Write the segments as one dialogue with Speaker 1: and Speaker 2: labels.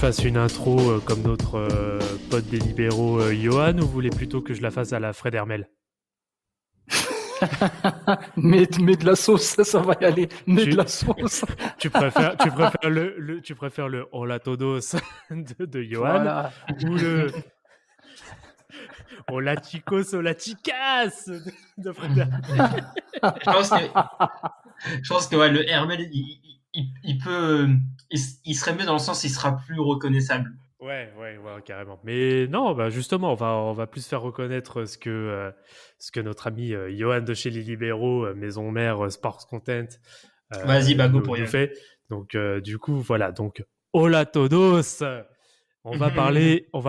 Speaker 1: fasse une intro comme notre pote des libéraux Johan, ou vous voulez plutôt que je la fasse à la Fred Hermel?
Speaker 2: Mets de la sauce, ça va y aller. Mets de
Speaker 1: tu,
Speaker 2: la sauce.
Speaker 1: tu préfères le Hola todos de Johan,
Speaker 2: Voilà.
Speaker 1: ou le Hola chicos, hola chicas de Fred Hermel?
Speaker 3: Je pense que, je pense que ouais, le Hermel, il peut, il serait mieux dans le sens, il sera plus reconnaissable.
Speaker 1: Ouais, carrément. Mais non, bah justement, on va plus faire reconnaître ce que notre ami Johan de chez les Libéraux, Maison Mère, Sports Content,
Speaker 3: Vas-y, bah go pour
Speaker 1: nous
Speaker 3: Yann.
Speaker 1: fait. Donc, du coup, voilà. Donc, hola todos! On va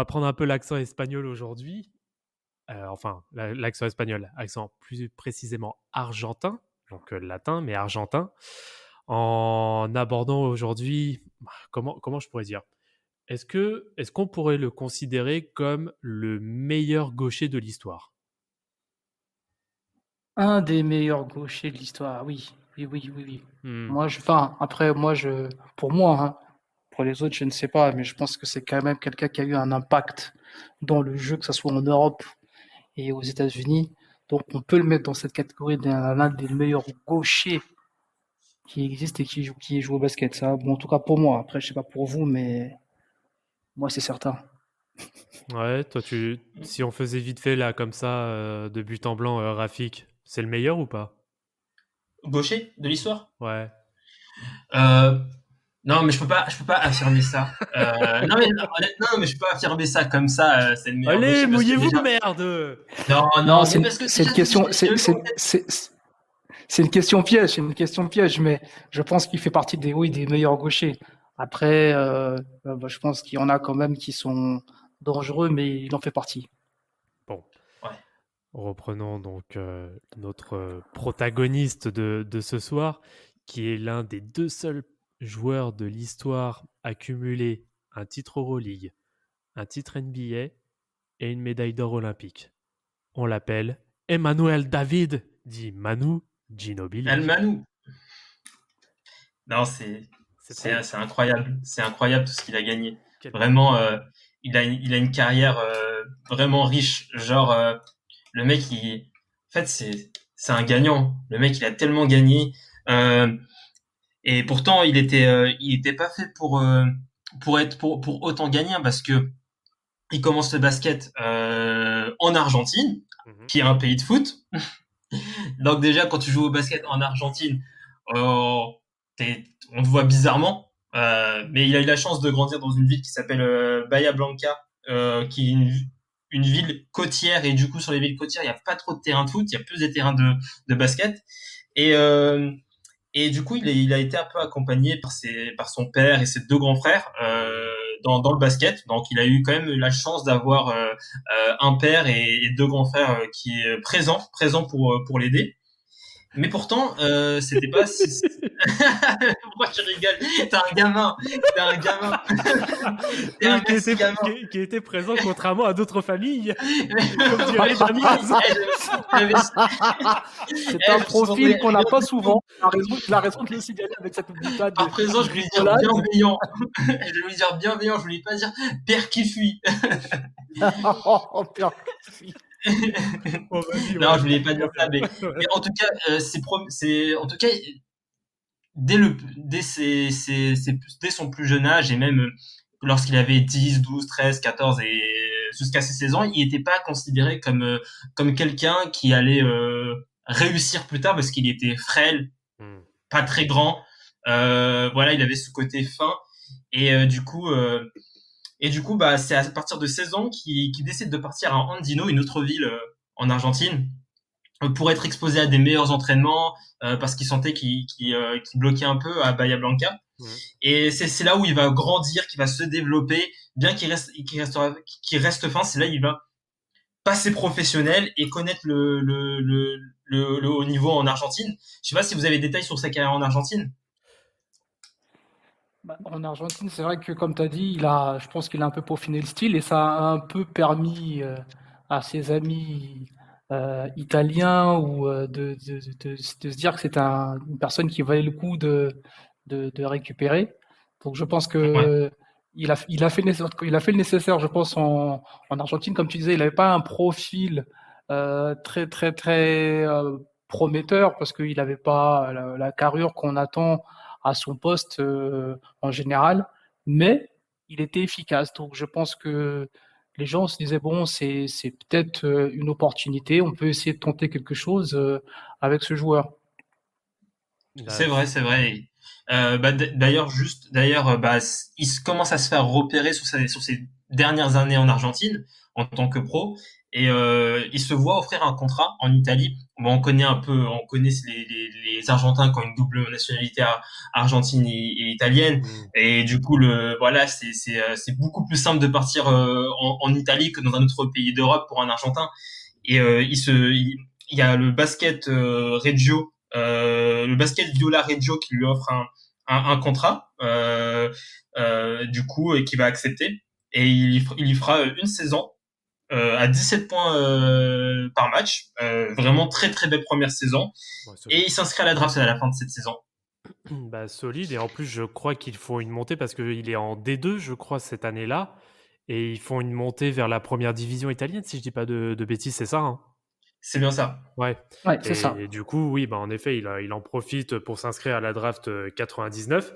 Speaker 1: prendre un peu l'accent espagnol aujourd'hui. Enfin, l'accent espagnol, accent plus précisément argentin, donc latin, mais argentin, en abordant aujourd'hui, comment je pourrais dire? Est-ce qu'on pourrait le considérer comme le meilleur gaucher de l'histoire?
Speaker 2: Un des meilleurs gauchers de l'histoire, oui. Oui, oui, oui, oui.
Speaker 1: Hmm.
Speaker 2: Après, pour moi, hein, pour les autres, je ne sais pas, mais je pense que c'est quand même quelqu'un qui a eu un impact dans le jeu, que ce soit en Europe et aux États-Unis. Donc, on peut le mettre dans cette catégorie d'un des meilleurs gauchers qui existe et qui joue au basket. Ça, bon, en tout cas pour moi. Après, je sais pas pour vous, mais moi, c'est certain.
Speaker 1: Ouais, toi, si on faisait vite fait là, comme ça, de but en blanc, Rafik, c'est le meilleur ou pas?
Speaker 3: Gaucher de l'histoire?
Speaker 1: Ouais.
Speaker 3: Euh, non, mais je peux pas affirmer ça. Non, mais honnêtement, non, mais je peux pas affirmer ça comme ça. C'est le meilleur
Speaker 1: Allez,
Speaker 3: gaucher parce que
Speaker 1: mouillez-vous,
Speaker 3: déjà,
Speaker 1: merde!
Speaker 3: non,
Speaker 2: Non,
Speaker 3: non, mais parce que
Speaker 2: c'est une
Speaker 3: déjà,
Speaker 2: question,
Speaker 3: j'ai le nom en tête.
Speaker 2: c'est une question piège, c'est une question piège, mais je pense qu'il fait partie oui, des meilleurs gauchers. Après, bah, je pense qu'il y en a quand même qui sont dangereux, mais il en fait partie.
Speaker 1: Bon,
Speaker 3: Ouais.
Speaker 1: reprenons donc notre protagoniste de ce soir, qui est l'un des deux seuls joueurs de l'histoire à cumuler un titre Euroleague, un titre NBA et une médaille d'or olympique. On l'appelle Emmanuel David, dit Manu
Speaker 3: El
Speaker 1: Ginobili.
Speaker 3: Manu. Non,
Speaker 1: C'est trop.
Speaker 3: c'est incroyable. C'est incroyable tout ce qu'il a gagné.
Speaker 1: Quel talent.
Speaker 3: Vraiment, il a une carrière vraiment riche. Genre, le mec, en fait, c'est un gagnant. Le mec, il a tellement gagné. Euh, et pourtant, il était pas fait pour autant gagner, hein, parce que il commence le basket en Argentine,
Speaker 1: Mhm.
Speaker 3: qui est un pays de foot. Donc déjà, quand tu joues au basket en Argentine, euh, on te voit bizarrement. Mais il a eu la chance de grandir dans une ville qui s'appelle Bahia Blanca, qui est une ville côtière. Et du coup, sur les villes côtières, il n'y a pas trop de terrains de foot, il y a plus des terrains de basket. Et, euh, et du coup, il a été un peu accompagné par son père et ses deux grands frères dans le basket. Donc, il a eu quand même la chance d'avoir un père et deux grands frères qui est présent pour l'aider. Mais pourtant, c'était pas si... Pourquoi tu rigoles? T'es un gamin, t'es un gamin, t'es un
Speaker 1: Oui,
Speaker 3: maxi gamin.
Speaker 1: qui était présent contrairement à d'autres familles, comme
Speaker 3: Ouais,
Speaker 1: dirait Damiens.
Speaker 3: j'avais,
Speaker 2: C'est un
Speaker 3: je me suis
Speaker 2: profil
Speaker 3: senti
Speaker 2: qu'on n'a
Speaker 3: bien
Speaker 2: pas
Speaker 3: debout.
Speaker 2: souvent. Il a raison de le signaler avec cette boutade
Speaker 3: À présent,
Speaker 2: de
Speaker 3: je voulais dire
Speaker 2: rigolade.
Speaker 3: bienveillant. Je voulais dire bienveillant, je voulais pas dire père qui fuit.
Speaker 2: Oh, pire.
Speaker 1: Bon, vas-y,
Speaker 3: Non,
Speaker 1: ouais,
Speaker 3: je voulais pas dire ça, mais en tout cas, en tout cas, dès son plus jeune âge et même lorsqu'il avait 10, 12, 13, 14 et jusqu'à ses 16 ans, il n'était pas considéré comme quelqu'un qui allait réussir plus tard parce qu'il était frêle,
Speaker 1: Hmm.
Speaker 3: pas très grand. Voilà, il avait ce côté fin et du coup, bah, c'est à partir de 16 ans qu'il décide de partir à Andino, une autre ville en Argentine, pour être exposé à des meilleurs entraînements, parce qu'il sentait qu'il bloquait un peu à Bahia Blanca.
Speaker 1: Hmm.
Speaker 3: Et c'est là où il va grandir, qu'il va se développer, bien qu'il reste fin, c'est là où il va passer professionnel et connaître le haut niveau en Argentine. Je sais pas si vous avez des détails sur sa carrière en Argentine.
Speaker 2: Bah, en Argentine, c'est vrai que, comme tu as dit, je pense qu'il a un peu peaufiné le style et ça a un peu permis à ses amis italiens ou de se dire que c'est une personne qui valait le coup de récupérer. Donc, je pense
Speaker 3: Ouais.
Speaker 2: que il a fait le nécessaire, je pense, en Argentine. Comme tu disais, il n'avait pas un profil très, très, très prometteur parce qu'il n'avait pas la carrure qu'on attend à son poste en général, mais il était efficace. Donc, je pense que les gens se disaient, bon, c'est peut-être une opportunité, on peut essayer de tenter quelque chose avec ce joueur.
Speaker 1: Bah,
Speaker 3: C'est vrai, c'est vrai. Et, d'ailleurs, commence à se faire repérer sur ses dernières années en Argentine en tant que pro, et il se voit offrir un contrat en Italie. Bon, on connaît les Argentins qui ont une double nationalité argentine et italienne,
Speaker 1: hmm.
Speaker 3: et du coup voilà, c'est beaucoup plus simple de partir en Italie que dans un autre pays d'Europe pour un Argentin. Et il y a le basket le basket Viola Reggio qui lui offre un contrat, du coup, et qui va accepter. Et il y fera une saison à 17 points par match. Vraiment très très belle première saison.
Speaker 1: Ouais,
Speaker 3: Et
Speaker 1: solide.
Speaker 3: il s'inscrit à la draft à la fin de cette saison.
Speaker 1: Bah, solide. Et en plus, je crois qu'ils font une montée parce qu'il est en D2, je crois, cette année-là. Et ils font une montée vers la première division italienne, si je dis pas de bêtises, c'est ça, hein?
Speaker 3: C'est bien ça.
Speaker 1: Ouais.
Speaker 2: Ouais, c'est
Speaker 1: Et
Speaker 2: ça.
Speaker 1: du coup, oui, bah, en effet, il en profite pour s'inscrire à la draft 99.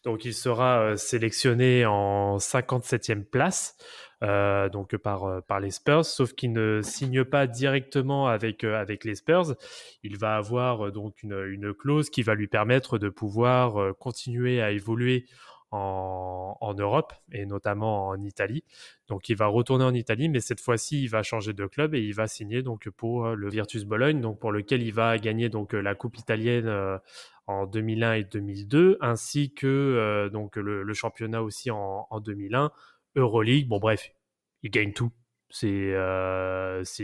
Speaker 1: Donc, il sera sélectionné en 57e place donc par les Spurs, sauf qu'il ne signe pas directement avec les Spurs. Il va avoir donc une clause qui va lui permettre de pouvoir continuer à évoluer en Europe et notamment en Italie. Donc il va retourner en Italie, mais cette fois-ci il va changer de club et il va signer donc pour le Virtus Bologne, donc pour lequel il va gagner donc la Coupe italienne en 2001 et 2002, ainsi que donc le championnat aussi en 2001, Euroleague. Bon bref, il gagne tout. C'est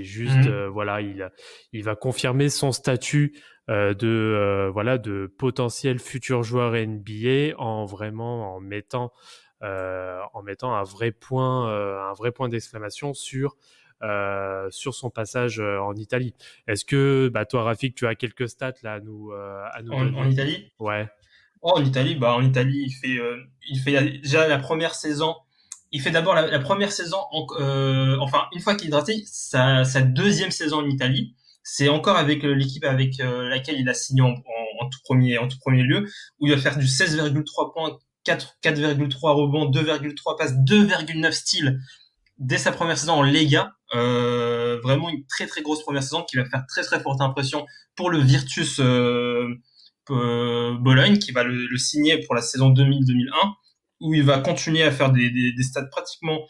Speaker 1: juste
Speaker 3: Mhm.
Speaker 1: voilà, il va confirmer son statut de potentiel futur joueur NBA en mettant un vrai point d'exclamation sur son passage en Italie. Est-ce que toi, Rafik, tu as quelques stats là à nous
Speaker 3: En
Speaker 1: donner?
Speaker 3: Italie.
Speaker 1: Ouais.
Speaker 3: Oh, en Italie, il fait déjà la première saison. Il fait d'abord la première saison, enfin, une fois qu'il est drafté, sa deuxième saison en Italie. C'est encore avec l'équipe avec laquelle il a signé en tout premier lieu, où il va faire du 16,3 points, 4,3 rebonds, 2,3 passes, 2,9 steals dès sa première saison en Lega. Vraiment une très très grosse première saison qui va faire très très forte impression pour le Virtus Bologne, qui va le signer pour la saison 2000-2001, où il va continuer à faire des stats pratiquement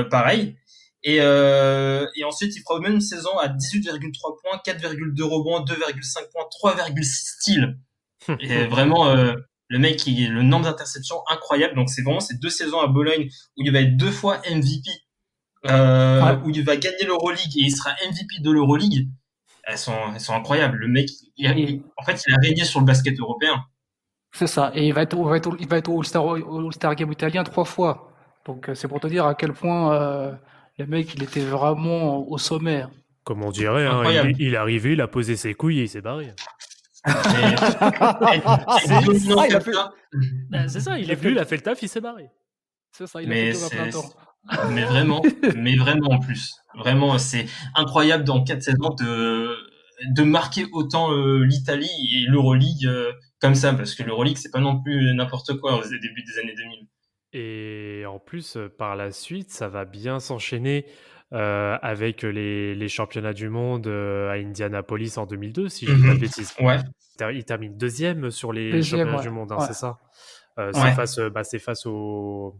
Speaker 3: pareils. Et ensuite, il fera même une saison à 18,3 points, 4,2 rebonds, 2,5 points, 3,6 steals. Et vraiment, le nombre d'interceptions incroyable. Donc c'est vraiment ces deux saisons à Bologne où il va être deux fois MVP,
Speaker 2: Ouais,
Speaker 3: où il va gagner l'Euroleague et il sera MVP de l'Euroleague. Elles sont incroyables. Le mec,
Speaker 2: et
Speaker 3: en fait, il a régné sur le basket européen.
Speaker 2: c'est ça. Et il va être au All-Star Game italien 3 fois. Donc c'est pour te dire à quel point le mec il était vraiment au sommet.
Speaker 1: Comme on dirait, hein,
Speaker 3: Incroyable.
Speaker 1: il est arrivé, il a posé ses couilles et il s'est barré.
Speaker 3: Mais être
Speaker 1: C'est
Speaker 3: dominant
Speaker 2: Ah,
Speaker 3: comme ça,
Speaker 1: c'est ça, il
Speaker 2: il
Speaker 1: est
Speaker 2: a
Speaker 1: venu,
Speaker 2: fait
Speaker 1: il a fait le taf, il s'est barré.
Speaker 2: c'est ça, il a fait le
Speaker 3: mais
Speaker 2: job à plein temps.
Speaker 3: mais vraiment en plus. Vraiment, c'est incroyable dans 4 saisons de marquer autant l'Italie et l'Euroleague comme ça, parce que l'Euroleague, c'est pas non plus n'importe quoi au début des années 2000.
Speaker 1: Et en plus, par la suite, ça va bien s'enchaîner avec les championnats du monde à Indianapolis en 2002, si je dis pas de
Speaker 3: Mhm.
Speaker 1: bêtises.
Speaker 3: Ouais,
Speaker 1: Il termine deuxième sur les
Speaker 2: Deuxième,
Speaker 1: championnats
Speaker 2: ouais.
Speaker 1: du monde, hein,
Speaker 2: Ouais.
Speaker 1: c'est ça.
Speaker 3: ouais.
Speaker 1: C'est face au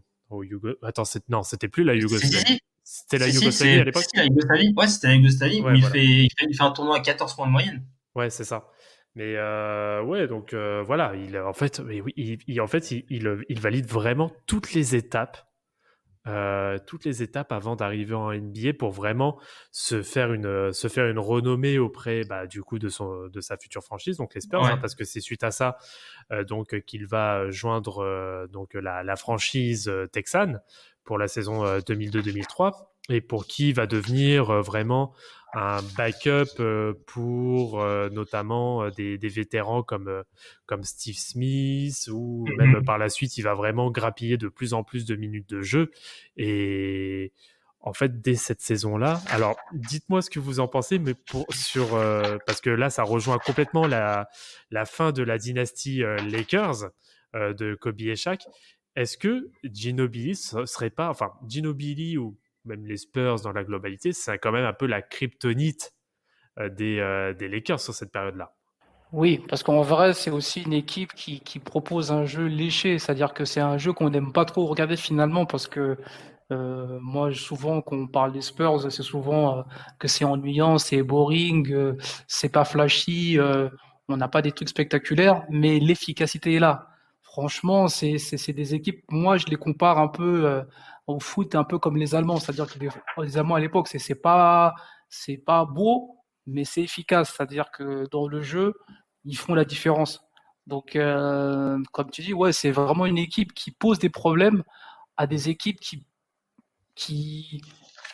Speaker 1: Attends, non, c'était plus la
Speaker 3: Si, si,
Speaker 1: Yougoslavie.
Speaker 3: si.
Speaker 1: C'était la Yougoslavie à
Speaker 3: Si,
Speaker 1: l'époque?
Speaker 3: si, la Yougoslavie. Ouais, c'était la Yougoslavie où
Speaker 1: Ouais, voilà.
Speaker 3: il fait un tournoi à 14 points de moyenne.
Speaker 1: Ouais, c'est ça. Mais ouais, donc voilà, en fait, mais oui, en fait, il valide vraiment toutes les étapes avant d'arriver en NBA pour vraiment se faire une renommée auprès du coup de sa future franchise, donc les Spurs, hein,
Speaker 3: Ouais.
Speaker 1: parce que c'est suite à ça qu'il va joindre donc la franchise texane pour la saison 2002-2003 et pour qui va devenir vraiment un backup pour notamment des vétérans comme Steve Smith ou même par la suite, il va vraiment grappiller de plus en plus de minutes de jeu. Et en fait, dès cette saison-là, alors dites-moi ce que vous en pensez, mais parce que là, ça rejoint complètement la fin de la dynastie Lakers de Kobe et Shaq. Est-ce que Ginobili serait pas, enfin Ginobili ou même les Spurs dans la globalité, c'est quand même un peu la kryptonite des Lakers sur cette période-là.
Speaker 2: Oui, parce qu'en vrai, c'est aussi une équipe qui propose un jeu léché, c'est-à-dire que c'est un jeu qu'on n'aime pas trop regarder finalement, parce que moi, souvent, quand on parle des Spurs, c'est souvent que c'est ennuyant, c'est boring, c'est pas flashy, on n'a pas des trucs spectaculaires, mais l'efficacité est là. Franchement, c'est des équipes, moi, je les compare un peu au foot, un peu comme les Allemands, c'est-à-dire que les Allemands à l'époque, c'est pas beau, mais c'est efficace, c'est-à-dire que dans le jeu, ils font la différence. Donc, comme tu dis, ouais, c'est vraiment une équipe qui pose des problèmes à des équipes qui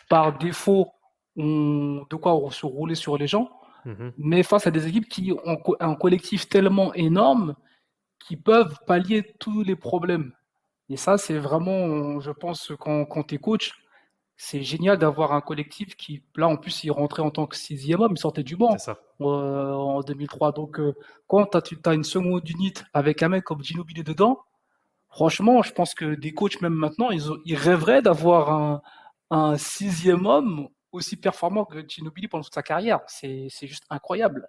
Speaker 2: par défaut, ont de quoi se rouler sur les gens, mais face à des équipes qui ont un collectif tellement énorme qu'ils peuvent pallier tous les problèmes. Et ça, c'est vraiment, je pense, quand tu es coach, c'est génial d'avoir un collectif qui, là, en plus, il rentrait en tant que sixième homme, il sortait du
Speaker 1: C'est
Speaker 2: banc
Speaker 1: ça.
Speaker 2: en 2003. Donc, quand tu as une seconde unité avec un mec comme Ginobili dedans, franchement, je pense que des coachs, même maintenant, ils rêveraient d'avoir un sixième homme aussi performant que Ginobili pendant toute sa carrière. C'est juste incroyable.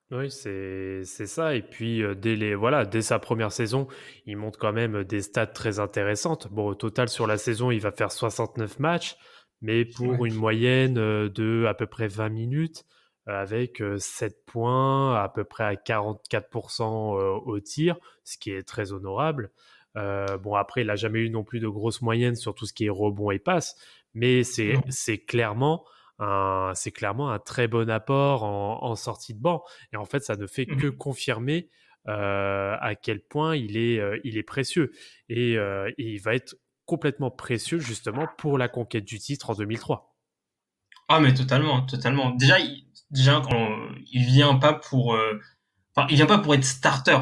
Speaker 1: Oui, c'est ça. Et puis, dès sa première saison, il monte quand même des stats très intéressantes. Bon, au total, sur la saison, il va faire 69 matchs, mais pour
Speaker 3: Ouais.
Speaker 1: une moyenne de à peu près 20 minutes, avec 7 points, à peu près à 44% au tir, ce qui est très honorable. Bon, après, il n'a jamais eu non plus de grosses moyennes sur tout ce qui est rebond et passe, mais
Speaker 3: Non.
Speaker 1: c'est clairement un très bon apport en sortie de banc. Et en fait, ça ne fait que confirmer à quel point il est précieux. Et il va être complètement précieux justement pour la conquête du titre en 2003.
Speaker 3: Ah, mais totalement, totalement. Déjà quand il vient pas pour, enfin, il vient pas pour être starter.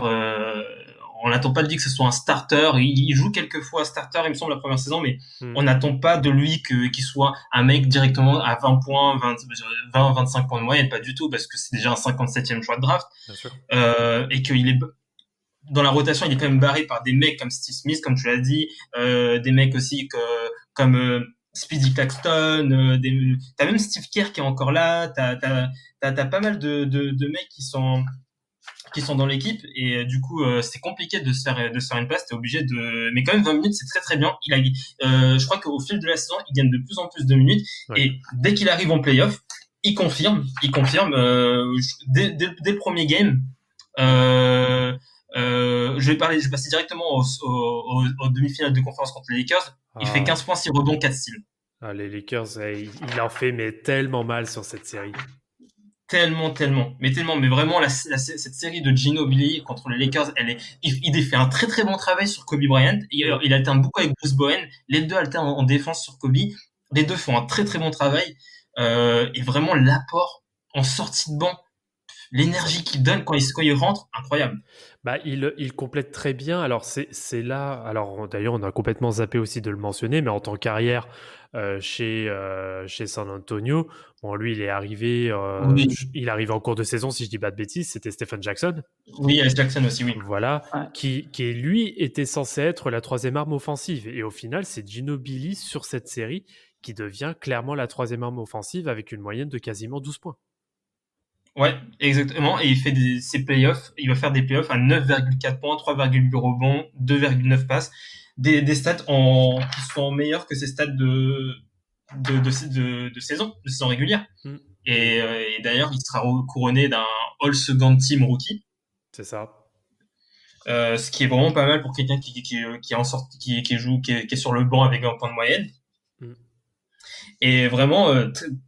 Speaker 3: On n'attend pas de lui que ce soit un starter. Il joue quelques fois starter, il me semble, la première saison, mais
Speaker 1: Mm.
Speaker 3: on n'attend pas de lui qu'il soit un mec directement à 20 points, 25 points de moyenne, pas du tout, parce que c'est déjà un 57e choix de draft.
Speaker 1: Bien sûr.
Speaker 3: Et qu'il est dans la rotation, il est quand même barré par des mecs comme Steve Smith, comme tu l'as dit, des mecs aussi comme Speedy Claxton, t'as même Steve Kerr qui est encore là, t'as pas mal de mecs qui sont dans l'équipe et du coup c'est compliqué de se faire une place, t'es obligé mais quand même 20 minutes c'est très très bien. Je crois qu'au fil de la saison il gagne de plus en plus de minutes
Speaker 1: Ouais.
Speaker 3: et dès qu'il arrive en playoff il confirme dès le premier game. Je vais passer directement aux demi-finales de conférence contre les Lakers. Il fait 15 points, 6 rebonds, 4 steals.
Speaker 1: Les Lakers, il en fait mais tellement mal sur cette série.
Speaker 3: Tellement. Mais vraiment, cette série de Ginobili contre les Lakers, il fait un très très bon travail sur Kobe Bryant. Il alterne beaucoup avec Bruce Bowen. Les deux alternent en défense sur Kobe. Les deux font un très très bon travail. Et vraiment, l'apport en sortie de banc, l'énergie qu'il donne quand il rentre, incroyable.
Speaker 1: Bah, il complète très bien. Alors, c'est là. Alors, d'ailleurs, on a complètement zappé aussi de le mentionner, mais en tant qu'arrière chez San Antonio, bon, lui,
Speaker 3: Oui,
Speaker 1: il arrive en cours de saison, si je dis pas de bêtises, c'était Stephen Jackson.
Speaker 3: oui, Alex Jackson aussi, oui.
Speaker 1: Voilà,
Speaker 2: Ouais.
Speaker 1: qui lui était censé être la troisième arme offensive. Et au final, c'est Ginobili sur cette série qui devient clairement la troisième arme offensive avec une moyenne de quasiment 12 points.
Speaker 3: Ouais, exactement. Et il fait ses playoffs. Il va faire des playoffs à 9,4 points, 3,8 rebonds, 2,9 passes. Des stats qui sont meilleurs que ses stats de saison régulière.
Speaker 1: Mm.
Speaker 3: Et d'ailleurs, il sera couronné d'un All Second Team rookie.
Speaker 1: C'est ça.
Speaker 3: Ce qui est vraiment pas mal pour quelqu'un qui en sort, qui joue, qui est sur le banc avec un point de moyenne.
Speaker 1: Mm.
Speaker 3: Et vraiment,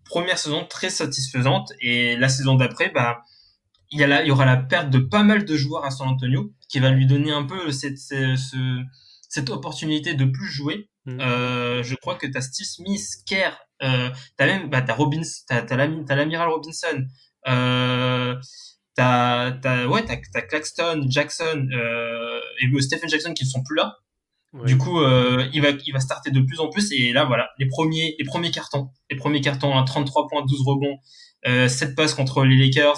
Speaker 3: première saison très satisfaisante. Et la saison d'après, bah, il y aura la perte de pas mal de joueurs à San Antonio, qui va lui donner un peu cette opportunité de plus jouer.
Speaker 1: Mm.
Speaker 3: Je crois que t'as Steve Smith, Kerr, t'as même, t'as t'as l'amiral Robinson, euh, t'as Claxton, Jackson, et Stephen Jackson qui ne sont plus là. Du
Speaker 1: Oui.
Speaker 3: coup, il va starter de plus en plus. Et là, voilà, les premiers cartons, un 33 points, 12 rebonds, 7 passes contre les Lakers,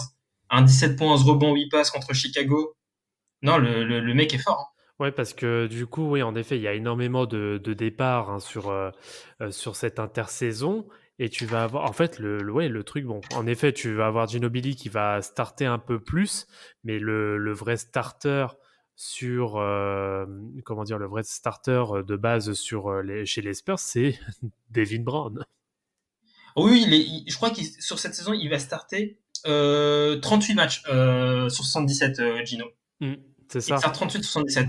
Speaker 3: un 17 points, 11 rebonds, 8 passes contre Chicago. Non, le mec est fort. Hein.
Speaker 1: Ouais, parce que du coup, oui, en effet, il y a énormément de départs hein, sur cette intersaison. Et tu vas avoir, en fait, ouais, le truc, bon, en effet, tu vas avoir Ginobili qui va starter un peu plus, mais le vrai starter sur, comment dire, le vrai starter de base chez les Spurs, c'est Devin Brown.
Speaker 3: Oui, je crois que sur cette saison, il va starter 38 matchs sur 77, Gino.
Speaker 1: Mm, c'est
Speaker 3: Il
Speaker 1: ça.
Speaker 3: start 38 sur 77.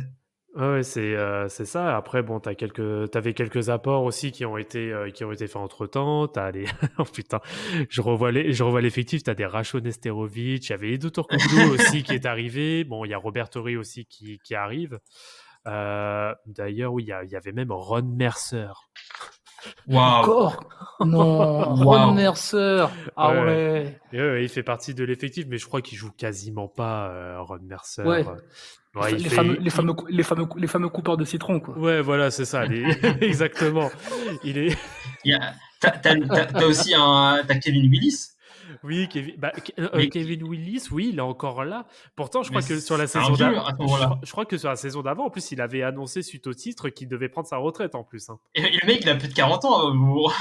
Speaker 1: Ouais, ouais, c'est ça. Après, bon, t'avais quelques apports aussi qui ont été faits entre-temps. T'as les, oh putain, je revois l'effectif. T'as des Rachon Nesterovic. Il y avait Edo Turkoglu aussi qui est arrivé. Bon, il y a Robert Torrey aussi qui arrive. D'ailleurs, oui, il y avait même Ron Mercer.
Speaker 3: Waouh,
Speaker 2: Encore? Non, Ron
Speaker 3: waouh.
Speaker 2: Mercer. Ah
Speaker 1: Ouais,
Speaker 2: ouais.
Speaker 1: il fait partie de l'effectif, mais je crois qu'il joue quasiment pas, Ron Mercer.
Speaker 2: Ouais.
Speaker 1: Ouais, il
Speaker 2: Les fameux,
Speaker 1: fait,
Speaker 2: les fameux, les fameux, les fameux coupeurs de citron, quoi.
Speaker 1: ouais, voilà, c'est ça. Exactement. Il est,
Speaker 3: T'as aussi t'as Kevin Willis.
Speaker 1: oui,
Speaker 3: Mais,
Speaker 1: Kevin Willis, oui, il est encore là. Pourtant, je
Speaker 3: mais
Speaker 1: crois que sur la
Speaker 3: c'est un
Speaker 1: saison
Speaker 3: vieux à ce moment-là.
Speaker 1: je crois que sur la saison d'avant, en plus, il avait annoncé suite au titre qu'il devait prendre sa retraite en plus. Hein.
Speaker 3: Et le mec, il a plus de 40 ans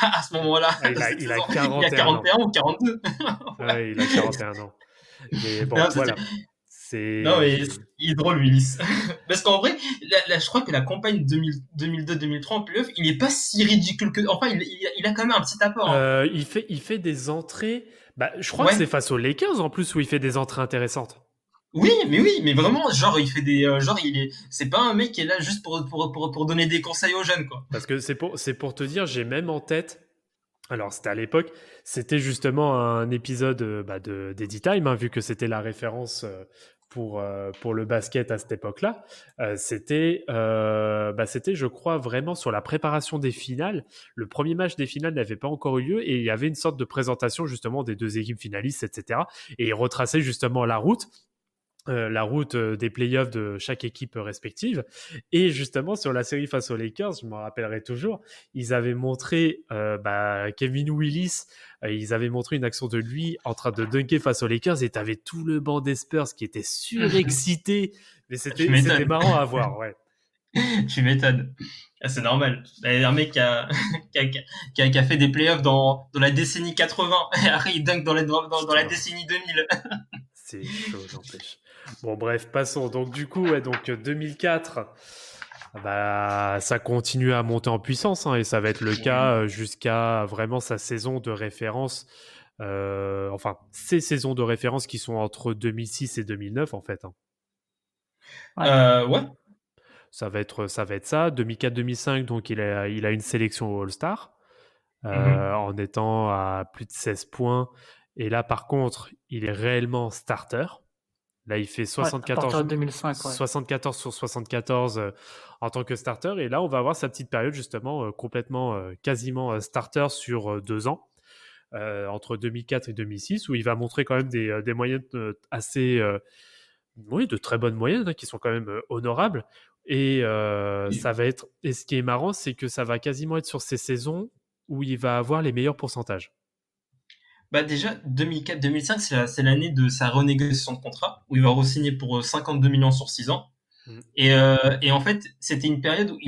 Speaker 3: à ce moment-là,
Speaker 1: Ah,
Speaker 3: cette
Speaker 1: il a
Speaker 3: saison. Il a
Speaker 1: 41 ans.
Speaker 3: 41 ou 42.
Speaker 1: Ouais, il a 41 ans. Mais bon,
Speaker 3: Non,
Speaker 1: voilà.
Speaker 3: non, mais
Speaker 1: C'est.
Speaker 3: il est drôle, Willis. Parce qu'en vrai, je crois que la campagne 2002-2003 en playoff, il est pas si ridicule que. Enfin, il a quand même un petit apport. Hein.
Speaker 1: Il fait des entrées. Bah, je crois que c'est
Speaker 3: Ouais.
Speaker 1: face aux Lakers en plus où il fait des entrées intéressantes.
Speaker 3: Oui, mais vraiment, genre, il fait des. Genre, c'est pas un mec qui est là juste pour donner des conseils aux jeunes, quoi.
Speaker 1: Parce que c'est pour te dire, j'ai même en tête. Alors, c'était à l'époque, c'était justement un épisode d'Eddie Time, hein, vu que c'était la référence pour le basket à cette époque-là. C'était, je crois, vraiment sur la préparation des finales. Le premier match des finales n'avait pas encore eu lieu et il y avait une sorte de présentation justement des deux équipes finalistes, etc. Et il retraçait justement la route des playoffs de chaque équipe respective. Et justement, sur la série face aux Lakers, je m'en rappellerai toujours, ils avaient montré Kevin Willis, ils avaient montré une action de lui en train de dunker face aux Lakers et tu avais tout le banc des Spurs qui était surexcité. Mais
Speaker 3: Tu
Speaker 1: c'était
Speaker 3: m'étonnes.
Speaker 1: marrant à voir, ouais.
Speaker 3: Tu m'étonnes. Ah, c'est normal. Un mec qui a fait des playoffs dans la décennie 80 et après il dunk dans la décennie 2000.
Speaker 1: C'est chaud, n'empêche. Bon, bref, passons. Donc, du coup, ouais, donc 2004, bah, ça continue à monter en puissance hein, et ça va être le cas jusqu'à vraiment sa saison de référence. Enfin, ces saisons de référence qui sont entre 2006 et 2009, en fait. Hein.
Speaker 2: Ouais.
Speaker 3: Ouais.
Speaker 1: Ça va être ça. 2004-2005, donc il a une sélection au All-Star en étant à plus de 16 points. Et là, par contre, il est réellement starter. Là, il fait
Speaker 2: Ouais, à partir
Speaker 1: 74,
Speaker 2: de 2005, ouais.
Speaker 1: 74 sur 74 en tant que starter. Et là, on va avoir sa petite période, justement, complètement, quasiment starter sur 2 ans, entre 2004 et 2006, où il va montrer quand même des moyennes assez. Oui, de très bonnes moyennes, hein, qui sont quand même honorables. Et ça va être. Et ce qui est marrant, c'est que ça va quasiment être sur ces saisons où il va avoir les meilleurs pourcentages.
Speaker 3: Bah déjà, 2004-2005, c'est l'année de sa renégociation de contrat, où il va re-signer pour 52 millions sur 6 ans.
Speaker 1: Mm.
Speaker 3: Et en fait, c'était une période où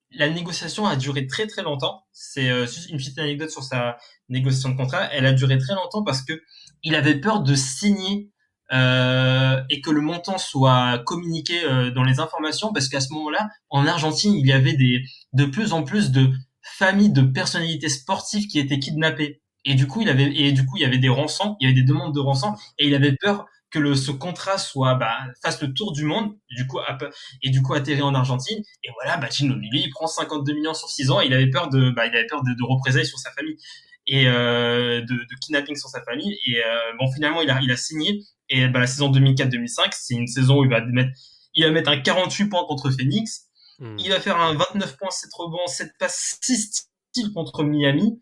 Speaker 3: la négociation a duré très très longtemps. C'est juste une petite anecdote sur sa négociation de contrat. Elle a duré très longtemps parce que il avait peur de signer et que le montant soit communiqué dans les informations, parce qu'à ce moment-là, en Argentine, il y avait de plus en plus de familles de personnalités sportives qui étaient kidnappées. Et du coup, il y avait des rançons, il y avait des demandes de rançon, et il avait peur que ce contrat fasse le tour du monde, du coup atterri en Argentine. Et voilà, Ginobili, il prend 52 millions sur 6 ans, et il avait peur de représailles sur sa famille et de kidnapping sur sa famille. Et bon, finalement, il a signé. Et la saison 2004-2005, c'est une saison où il va mettre un 48 points contre Phoenix. Il va faire un 29 points, 7 rebonds, 7 passes, 6 steals contre Miami.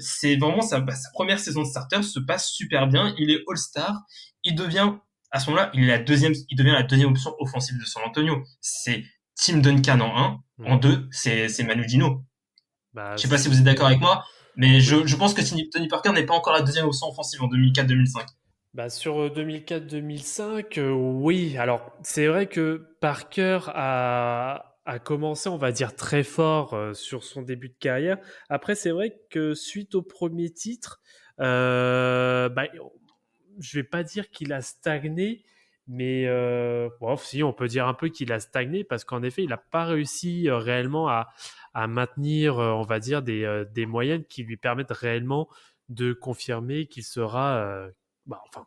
Speaker 3: C'est vraiment sa première saison de starter se passe super bien. Il est All-Star. Il devient, à ce moment-là, il devient la deuxième option offensive de San Antonio. C'est Tim Duncan en 1. En 2, c'est Manu Ginobili.
Speaker 1: Bah,
Speaker 3: Je sais pas si vous êtes d'accord avec moi, mais
Speaker 1: oui.
Speaker 3: je pense que Tony Parker n'est pas encore la deuxième option offensive en 2004-2005.
Speaker 1: Bah, sur 2004-2005, oui. Alors, c'est vrai que Parker a commencé, on va dire, très fort sur son début de carrière. Après, c'est vrai que suite au premier titre, bah, je vais pas dire qu'il a stagné, mais bon, si, on peut dire un peu qu'il a stagné parce qu'en effet, il n'a pas réussi réellement à maintenir, on va dire, des moyennes qui lui permettent réellement de confirmer qu'il sera, enfin,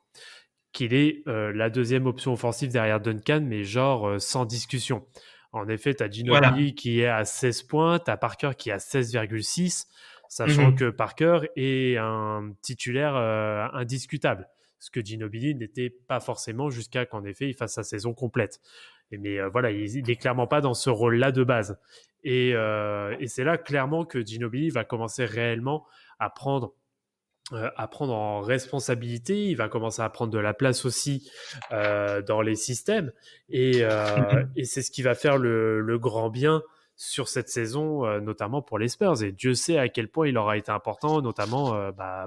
Speaker 1: qu'il est la deuxième option offensive derrière Duncan, mais genre sans discussion. En effet, tu as
Speaker 3: Voilà.
Speaker 1: Ginobili qui est à 16 points, tu as Parker qui est à 16,6, sachant
Speaker 3: Mhm.
Speaker 1: que Parker est un titulaire indiscutable, ce que Ginobili n'était pas forcément jusqu'à qu'en effet il fasse sa saison complète. Mais voilà, il n'est clairement pas dans ce rôle-là de base. Et c'est là clairement que Ginobili va commencer réellement à prendre en responsabilité, il va commencer à prendre de la place aussi dans les systèmes
Speaker 3: Mhm.
Speaker 1: et c'est ce qui va faire le grand bien sur cette saison, notamment pour les Spurs. Et Dieu sait à quel point il aura été important, notamment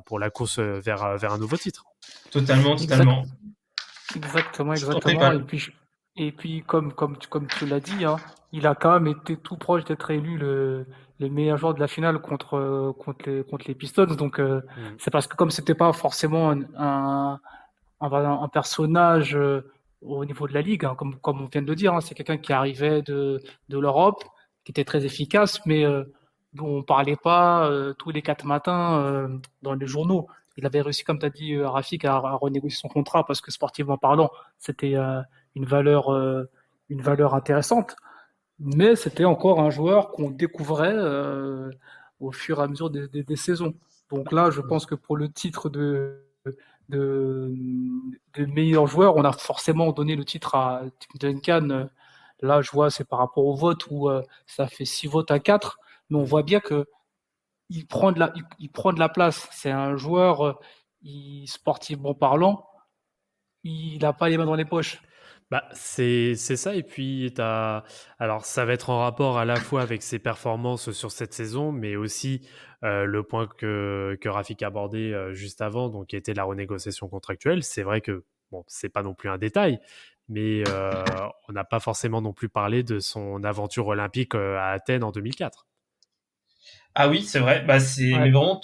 Speaker 1: pour la course vers un nouveau titre.
Speaker 3: Totalement,
Speaker 2: Exact,
Speaker 3: totalement.
Speaker 2: exactement,
Speaker 3: Je t'en prie
Speaker 2: exactement.
Speaker 3: pas.
Speaker 2: Et puis comme tu l'as dit, hein, il a quand même été tout proche d'être élu le meilleur joueur de la finale contre les Pistons. Donc,
Speaker 1: Mm.
Speaker 2: c'est parce que comme c'était pas forcément un personnage au niveau de la ligue, hein, comme on vient de le dire, hein, c'est quelqu'un qui arrivait de l'Europe, qui était très efficace, mais dont on parlait pas tous les 4 matins dans les journaux. Il avait réussi, comme tu as dit, Rafik, à renégocier son contrat parce que sportivement parlant, c'était une valeur, euh, une valeur intéressante. Mais c'était encore un joueur qu'on découvrait au fur et à mesure des saisons. Donc là, je pense que pour le titre de, de meilleur joueur, on a forcément donné le titre à Tim Duncan. Là, je vois, c'est par rapport au vote où ça fait 6 votes à 4. Mais on
Speaker 1: Mm.
Speaker 2: voit bien que il prend de la place. C'est un joueur, sportivement parlant, il n'a pas les mains dans les poches.
Speaker 1: Bah, c'est ça. Et puis, alors, ça va être en rapport à la fois avec ses performances sur cette saison, mais aussi le point que Rafik a abordé juste avant, donc qui était la renégociation contractuelle. C'est vrai que, bon, c'est pas non plus un détail, mais on n'a pas forcément non plus parlé de son aventure olympique à Athènes en 2004.
Speaker 3: Ah oui, c'est vrai. Mais
Speaker 2: Ouais,
Speaker 3: vraiment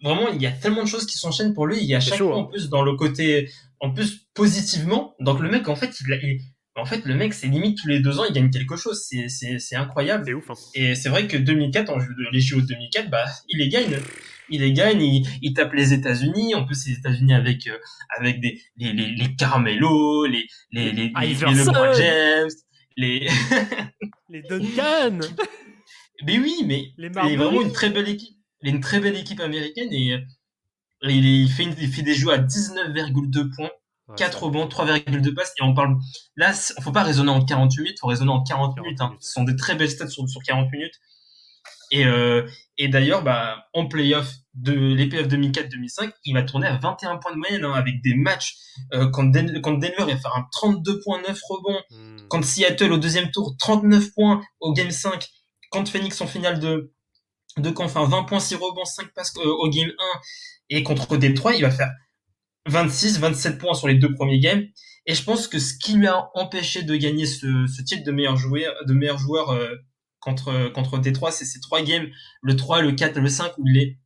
Speaker 3: vraiment, il y a tellement de choses qui s'enchaînent pour lui. Il y a
Speaker 1: C'est
Speaker 3: chaque
Speaker 1: chaud,
Speaker 3: fois, en
Speaker 1: hein?
Speaker 3: plus, dans le côté, en plus, positivement. Donc, le mec, en fait, en fait, le mec, c'est limite tous les 2 ans, il gagne quelque chose. C'est incroyable.
Speaker 1: C'est ouf, hein?
Speaker 3: Et c'est vrai que 2004, les JO de 2004, bah, il les gagne. Il les gagne, il tape les États-Unis. En plus, les États-Unis avec les Carmelo,
Speaker 1: Les
Speaker 3: les LeBron
Speaker 1: Iverson,
Speaker 3: James, les,
Speaker 1: les Duncan,
Speaker 3: mais oui, mais
Speaker 1: les
Speaker 3: il est vraiment
Speaker 1: Marbury.
Speaker 3: une très belle équipe. Il est une très belle équipe américaine et il fait des jeux à 19,2 points,
Speaker 1: Ouais, c'est
Speaker 3: 4
Speaker 1: abusé.
Speaker 3: rebonds, 3,2 passes. Et on parle, là, faut pas raisonner en 48 minutes, faut raisonner en 40 minutes,
Speaker 1: 40
Speaker 3: hein.
Speaker 1: minutes.
Speaker 3: Ce sont des très belles stats sur 40 minutes. Et, euh, et d'ailleurs, bah, en playoff les playoffs 2004-2005, il va tourner à 21 points de moyenne, hein, avec des matchs, quand Denver va faire un 32,9 rebonds,
Speaker 1: Hmm.
Speaker 3: quand Seattle au deuxième tour, 39 points au game 5, quand Phoenix en finale de camp, enfin 20 points, 6 rebonds, 5 passes au game 1, et contre Détroit, il va faire 26, 27 points sur les 2 premiers games. Et je pense que ce qui lui a empêché de gagner ce titre de meilleur joueur contre Détroit, c'est ces 3 games, le 3, le 4 et le 5, où il est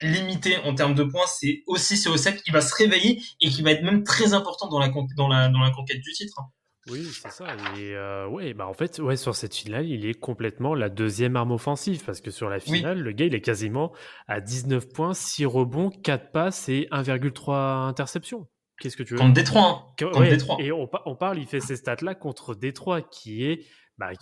Speaker 3: limité en termes de points. C'est aussi ce 7 qui va se réveiller et qui va être même très important dans la conquête du titre, hein.
Speaker 1: Oui, c'est ça. Et ouais, bah en fait, ouais, sur cette finale, il est complètement la deuxième arme offensive parce que sur la
Speaker 3: Oui,
Speaker 1: finale, le gars, il est quasiment à 19 points, 6 rebonds, 4 passes et 1,3 interceptions. Qu'est-ce que tu veux?
Speaker 3: contre Détroit, hein. Contre
Speaker 1: Ouais,
Speaker 3: Détroit.
Speaker 1: et on parle, il fait ces stats-là contre Détroit, qui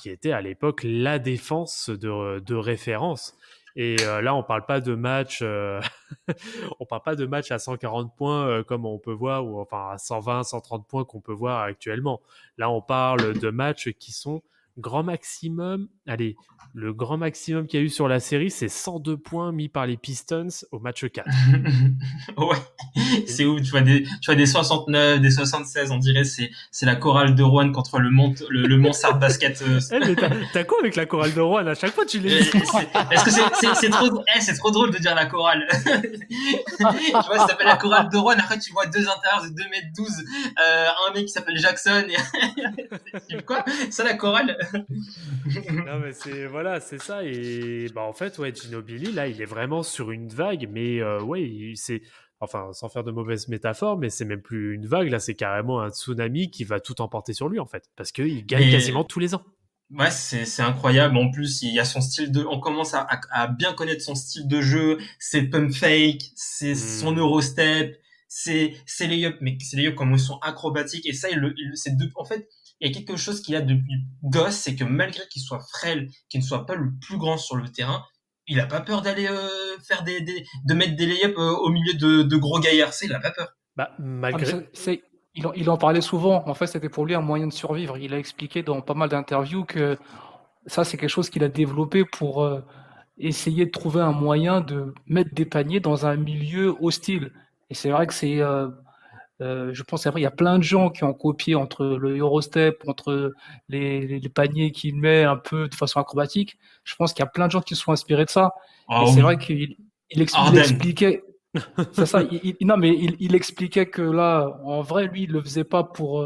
Speaker 1: était à l'époque la défense de référence. Et là, on parle pas de match, on parle pas de match à 140 points comme on peut voir, ou enfin à 120, 130 points qu'on peut voir actuellement. Là, on parle de matchs qui sont grand maximum, allez, le grand maximum qu'il y a eu sur la série, c'est 102 points mis par les Pistons au match 4.
Speaker 3: Ouais, c'est où tu vois des 69, des 76, on dirait c'est la chorale de Rouen contre le Monsard Basket.
Speaker 1: Mais t'as quoi avec la chorale de Rouen? À chaque fois, tu les dis.
Speaker 3: Est-ce que c'est trop drôle de dire la chorale. Tu vois, ça s'appelle la chorale de Rouen. Après, tu vois deux intérieurs de 2m12, un mec qui s'appelle Jackson. C'est quoi? Ça, la chorale?
Speaker 1: Non, mais c'est ça. Et bah, en fait, ouais, Ginobili, là, il est vraiment sur une vague, mais ouais, enfin, sans faire de mauvaises métaphores, mais c'est même plus une vague, là, c'est carrément un tsunami qui va tout emporter sur lui, en fait, parce qu'il gagne quasiment tous les ans.
Speaker 3: Ouais, c'est incroyable. En plus, il y a son style on commence à bien connaître son style de jeu, ses pump fake, son Eurostep, ses layups, mais ses layups comme ils sont acrobatiques. Et ça, en fait, il y a quelque chose qu'il a depuis gosse, c'est que malgré qu'il soit frêle, qu'il ne soit pas le plus grand sur le terrain, il a pas peur d'aller faire de mettre des layups au milieu de gros gaillards. Ça, il a pas peur.
Speaker 1: Bah, malgré.
Speaker 2: Il en parlait souvent. En fait, c'était pour lui un moyen de survivre. Il a expliqué dans pas mal d'interviews que ça, c'est quelque chose qu'il a développé pour essayer de trouver un moyen de mettre des paniers dans un milieu hostile. Et c'est vrai que je pense après, il y a plein de gens qui ont copié entre le Eurostep, entre les paniers qu'il met un peu de façon acrobatique. Je pense qu'il y a plein de gens qui se sont inspirés de ça.
Speaker 3: Ah
Speaker 2: Et c'est
Speaker 3: oui.
Speaker 2: vrai qu'il
Speaker 3: Harden.
Speaker 2: expliquait. C'est ça. Non, mais il expliquait que là, en vrai, lui, il le faisait pas pour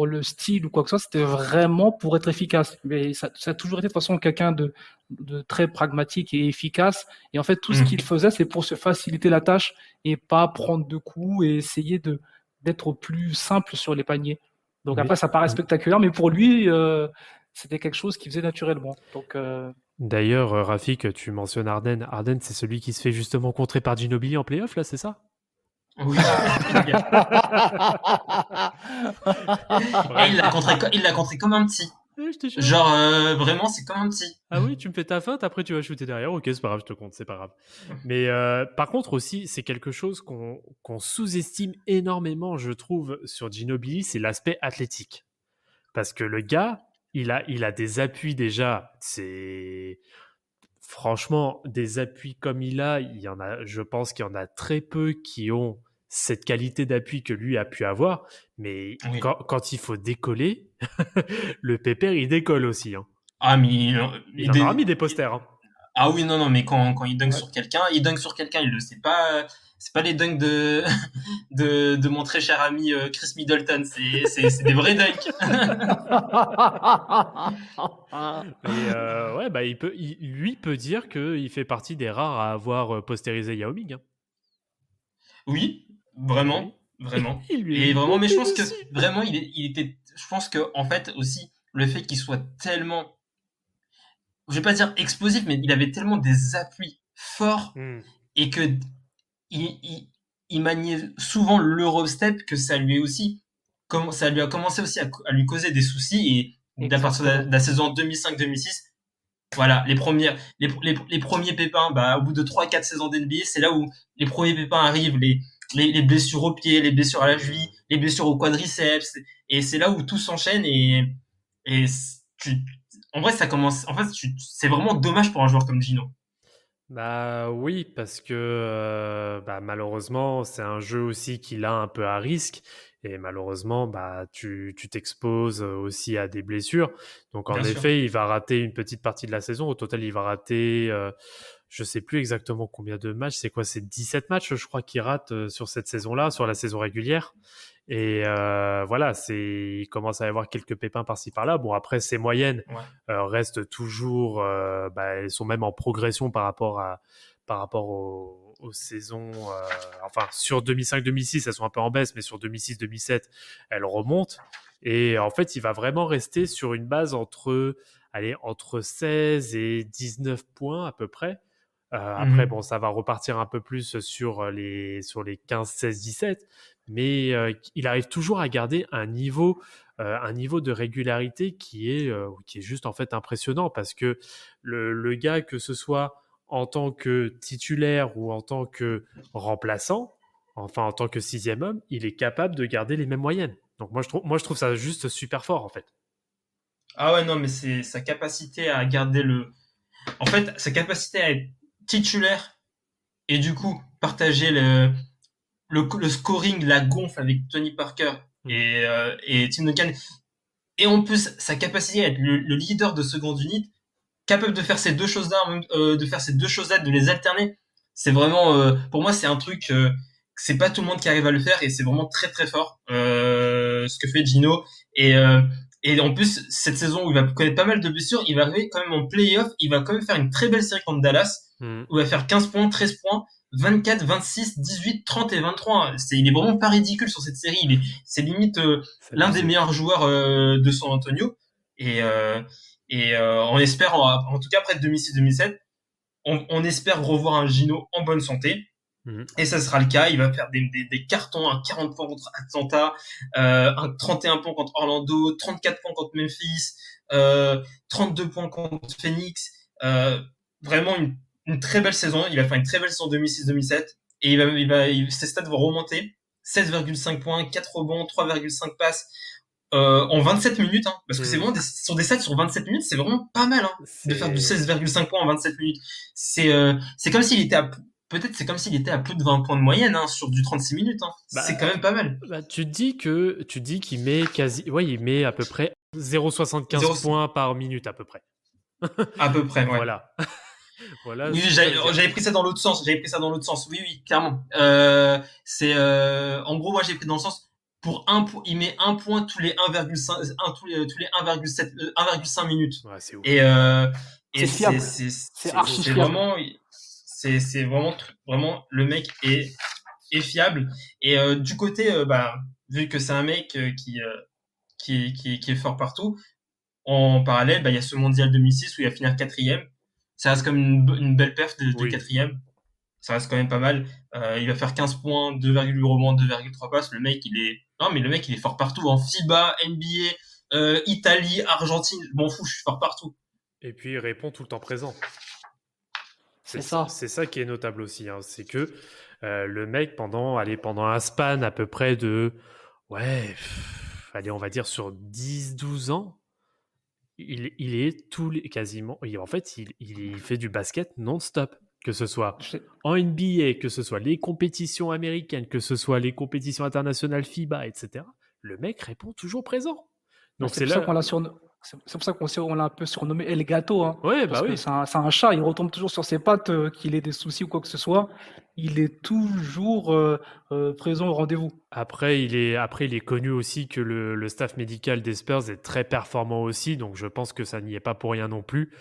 Speaker 2: le style ou quoi que ce soit. C'était vraiment pour être efficace. Mais ça a toujours été de toute façon quelqu'un de très pragmatique et efficace. Et en fait, tout ce qu'il faisait, c'est pour se faciliter la tâche et pas prendre de coups et essayer d'être plus simple sur les paniers. Donc après, ça paraît spectaculaire, mais pour lui, c'était quelque chose qu'il faisait naturellement. Donc
Speaker 1: D'ailleurs, Rafik, tu mentionnes Harden. Harden, c'est celui qui se fait justement contrer par Ginobili en playoff, là, c'est ça?
Speaker 3: Oui. Et il l'a contré comme un petit.
Speaker 1: Je te jure.
Speaker 3: Genre, vraiment, c'est comme un petit.
Speaker 1: Ah oui, tu me fais ta feinte, après tu vas shooter derrière. Ok, c'est pas grave, je te compte, c'est pas grave. Mais par contre aussi, c'est quelque chose qu'on sous-estime énormément, je trouve, sur Ginobili, c'est l'aspect athlétique. Parce que le gars, il a des appuis déjà. C'est franchement des appuis comme il y en a. Je pense qu'il y en a très peu qui ont cette qualité d'appui que lui a pu avoir. Mais
Speaker 3: Oui.
Speaker 1: quand il faut décoller, le pépère il décolle aussi. Hein.
Speaker 3: Ah, mais
Speaker 1: Il en aura mis des posters. Hein.
Speaker 3: Ah oui, non, mais quand il dunk sur quelqu'un, il le sait pas. C'est pas les dunks de mon très cher ami Chris Middleton. C'est des vrais dunks.
Speaker 1: Et ouais, bah lui peut dire qu'il fait partie des rares à avoir postérisé Yao Ming. Hein.
Speaker 3: Oui, vraiment,
Speaker 1: Oui.
Speaker 3: vraiment.
Speaker 1: Il
Speaker 3: Et vraiment, mais je pense
Speaker 1: dessus.
Speaker 3: que vraiment, il était. Je pense que en fait aussi le fait qu'il soit tellement, je vais pas dire explosif, mais il avait tellement des appuis forts et que il maniait souvent l'Eurostep que ça lui a commencé aussi à lui causer des soucis et à partir de la saison 2005-2006, voilà, les premiers pépins, bah, au bout de 3-4 saisons d'NBA, c'est là où les premiers pépins arrivent, les blessures au pied, les blessures à la cheville, les blessures au quadriceps, et c'est là où tout s'enchaîne et en vrai, c'est vraiment dommage pour un joueur comme Gino.
Speaker 1: Bah oui, parce que bah, malheureusement, c'est un jeu aussi qu'il a un peu à risque. Et malheureusement, bah, tu t'exposes aussi à des blessures. Donc en effet, il va rater une petite partie de la saison. Au total, il va rater, je sais plus exactement combien de matchs. C'est quoi? C'est 17 matchs, je crois, qu'il rate sur cette saison-là, sur la saison régulière. Et voilà, il commence à y avoir quelques pépins par-ci par-là. Bon, après, ses moyennes restent toujours, elles sont même en progression par rapport aux saisons. Enfin, sur 2005-2006, elles sont un peu en baisse, mais sur 2006-2007, elles remontent. Et en fait, il va vraiment rester sur une base entre 16 et 19 points à peu près. Après, bon, ça va repartir un peu plus sur les 15, 16, 17, mais il arrive toujours à garder un niveau de régularité qui est juste en fait impressionnant parce que le gars, que ce soit en tant que titulaire ou en tant que remplaçant, enfin en tant que sixième homme, il est capable de garder les mêmes moyennes. Donc moi je trouve ça juste super fort en fait.
Speaker 3: Ah ouais, non, mais c'est sa capacité à garder en fait, sa capacité à être titulaire et du coup partager le scoring, la gonfle avec Tony Parker et Tim Duncan, et en plus sa capacité à être le leader de seconde unit, capable de faire ces deux choses-là, de les alterner. C'est vraiment, pour moi, c'est un truc, c'est pas tout le monde qui arrive à le faire et c'est vraiment très très fort ce que fait Gino. Et, euh, et en plus, cette saison où il va connaître pas mal de blessures, il va arriver quand même en playoff, il va quand même faire une très belle série contre Dallas,
Speaker 1: Mm.
Speaker 3: où il va faire 15 points, 13 points, 24, 26, 18, 30 et 23. Il est vraiment pas ridicule sur cette série. C'est limite
Speaker 1: C'est
Speaker 3: l'un des
Speaker 1: abusé.
Speaker 3: meilleurs joueurs de San Antonio. Et, on espère, en tout cas après 2006-2007, on espère revoir un Gino en bonne santé.
Speaker 1: Mm.
Speaker 3: Et ça sera le cas. Il va faire des cartons, un 40 points contre Atlanta, un 31 points contre Orlando, 34 points contre Memphis, 32 points contre Phoenix. Vraiment une très belle saison. Il va faire une très belle saison 2006-2007. Et ses stats vont remonter. 16,5 points, 4 rebonds, 3,5 passes, en 27 minutes, hein, parce que c'est vraiment sur des stats sur 27 minutes, c'est vraiment pas mal, hein, de faire du 16,5 points en 27 minutes. C'est comme s'il était peut-être c'est comme s'il était à plus de 20 points de moyenne, hein, sur du 36 minutes, hein. C'est quand même pas mal.
Speaker 1: Tu dis qu'il met il met à peu près 0,75 points par minute à peu près.
Speaker 3: À peu près, ouais.
Speaker 1: Voilà. Voilà.
Speaker 3: Oui, j'avais pris ça dans l'autre sens. Oui, oui, clairement. En gros, moi, j'ai pris dans le sens, il met un point tous les 1,5, tous les 1,7, 1,5 minutes.
Speaker 1: Ouais, c'est ouf.
Speaker 3: Et
Speaker 2: C'est fiable. C'est archi fiable.
Speaker 3: C'est vraiment, le mec est fiable. Et du côté, vu que c'est un mec qui est fort partout, en parallèle, il y a ce mondial 2006 où il va finir 4e. Ça reste comme une belle perf de 4e. Ça reste quand même pas mal. Il va faire 15 points, 2,8 rebonds, 2,3 passes. Le mec, il est fort partout. En FIBA, NBA, Italie, Argentine, je m'en fous, je suis fort partout.
Speaker 1: Et puis, il répond tout le temps présent.
Speaker 2: C'est ça.
Speaker 1: C'est ça qui est notable aussi. Hein. C'est que le mec, pendant un span à peu près de, on va dire sur 10-12 ans, il est quasiment. En fait, il fait du basket non-stop. Que ce soit en NBA, que ce soit les compétitions américaines, que ce soit les compétitions internationales FIBA, etc. Le mec répond toujours présent. Donc
Speaker 2: c'est pour ça qu'on l'a un peu surnommé El Gato. Hein,
Speaker 1: ouais,
Speaker 2: parce que c'est un chat, il retombe toujours sur ses pattes, qu'il ait des soucis ou quoi que ce soit. Il est toujours présent au rendez-vous.
Speaker 1: Après, il est connu aussi que le staff médical des Spurs est très performant aussi, donc je pense que ça n'y est pas pour rien non plus,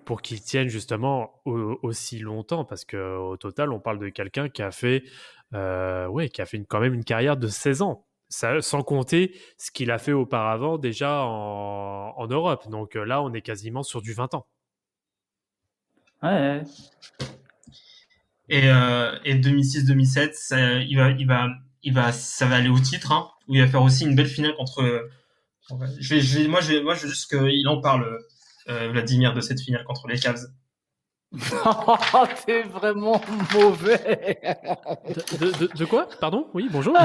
Speaker 1: pour qu'il tienne justement aussi longtemps, parce qu'au total, on parle de quelqu'un qui a fait, quand même une carrière de 16 ans. Ça, sans compter ce qu'il a fait auparavant déjà en Europe. Donc là, on est quasiment sur du 20 ans.
Speaker 2: Ouais.
Speaker 3: Et 2006-2007, ça va aller au titre, hein, où il va faire aussi une belle finale contre. Moi, je veux juste qu'il en parle, Vladimir, de cette finale contre les Cavs.
Speaker 2: T'es vraiment mauvais.
Speaker 1: De quoi? Pardon? Oui, bonjour.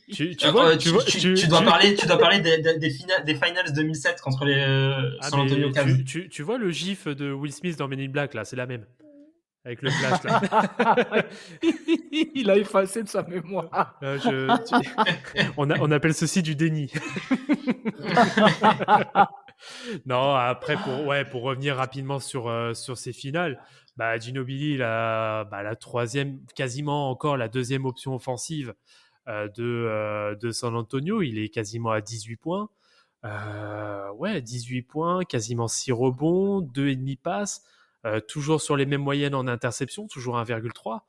Speaker 1: Tu dois
Speaker 3: parler des finals 2007 contre les San Antonio Cavs.
Speaker 1: Tu vois le gif de Will Smith dans Men in Black, là, c'est la même. Avec le flash, là.
Speaker 2: Il a effacé de sa mémoire.
Speaker 1: On appelle ceci du déni. Non, après, pour revenir rapidement sur ces finales, Ginobili, la troisième, quasiment encore la deuxième option offensive de San Antonio. Il est quasiment à 18 points. 18 points, quasiment 6 rebonds, 2,5 passes, toujours sur les mêmes moyennes en interception, toujours 1,3.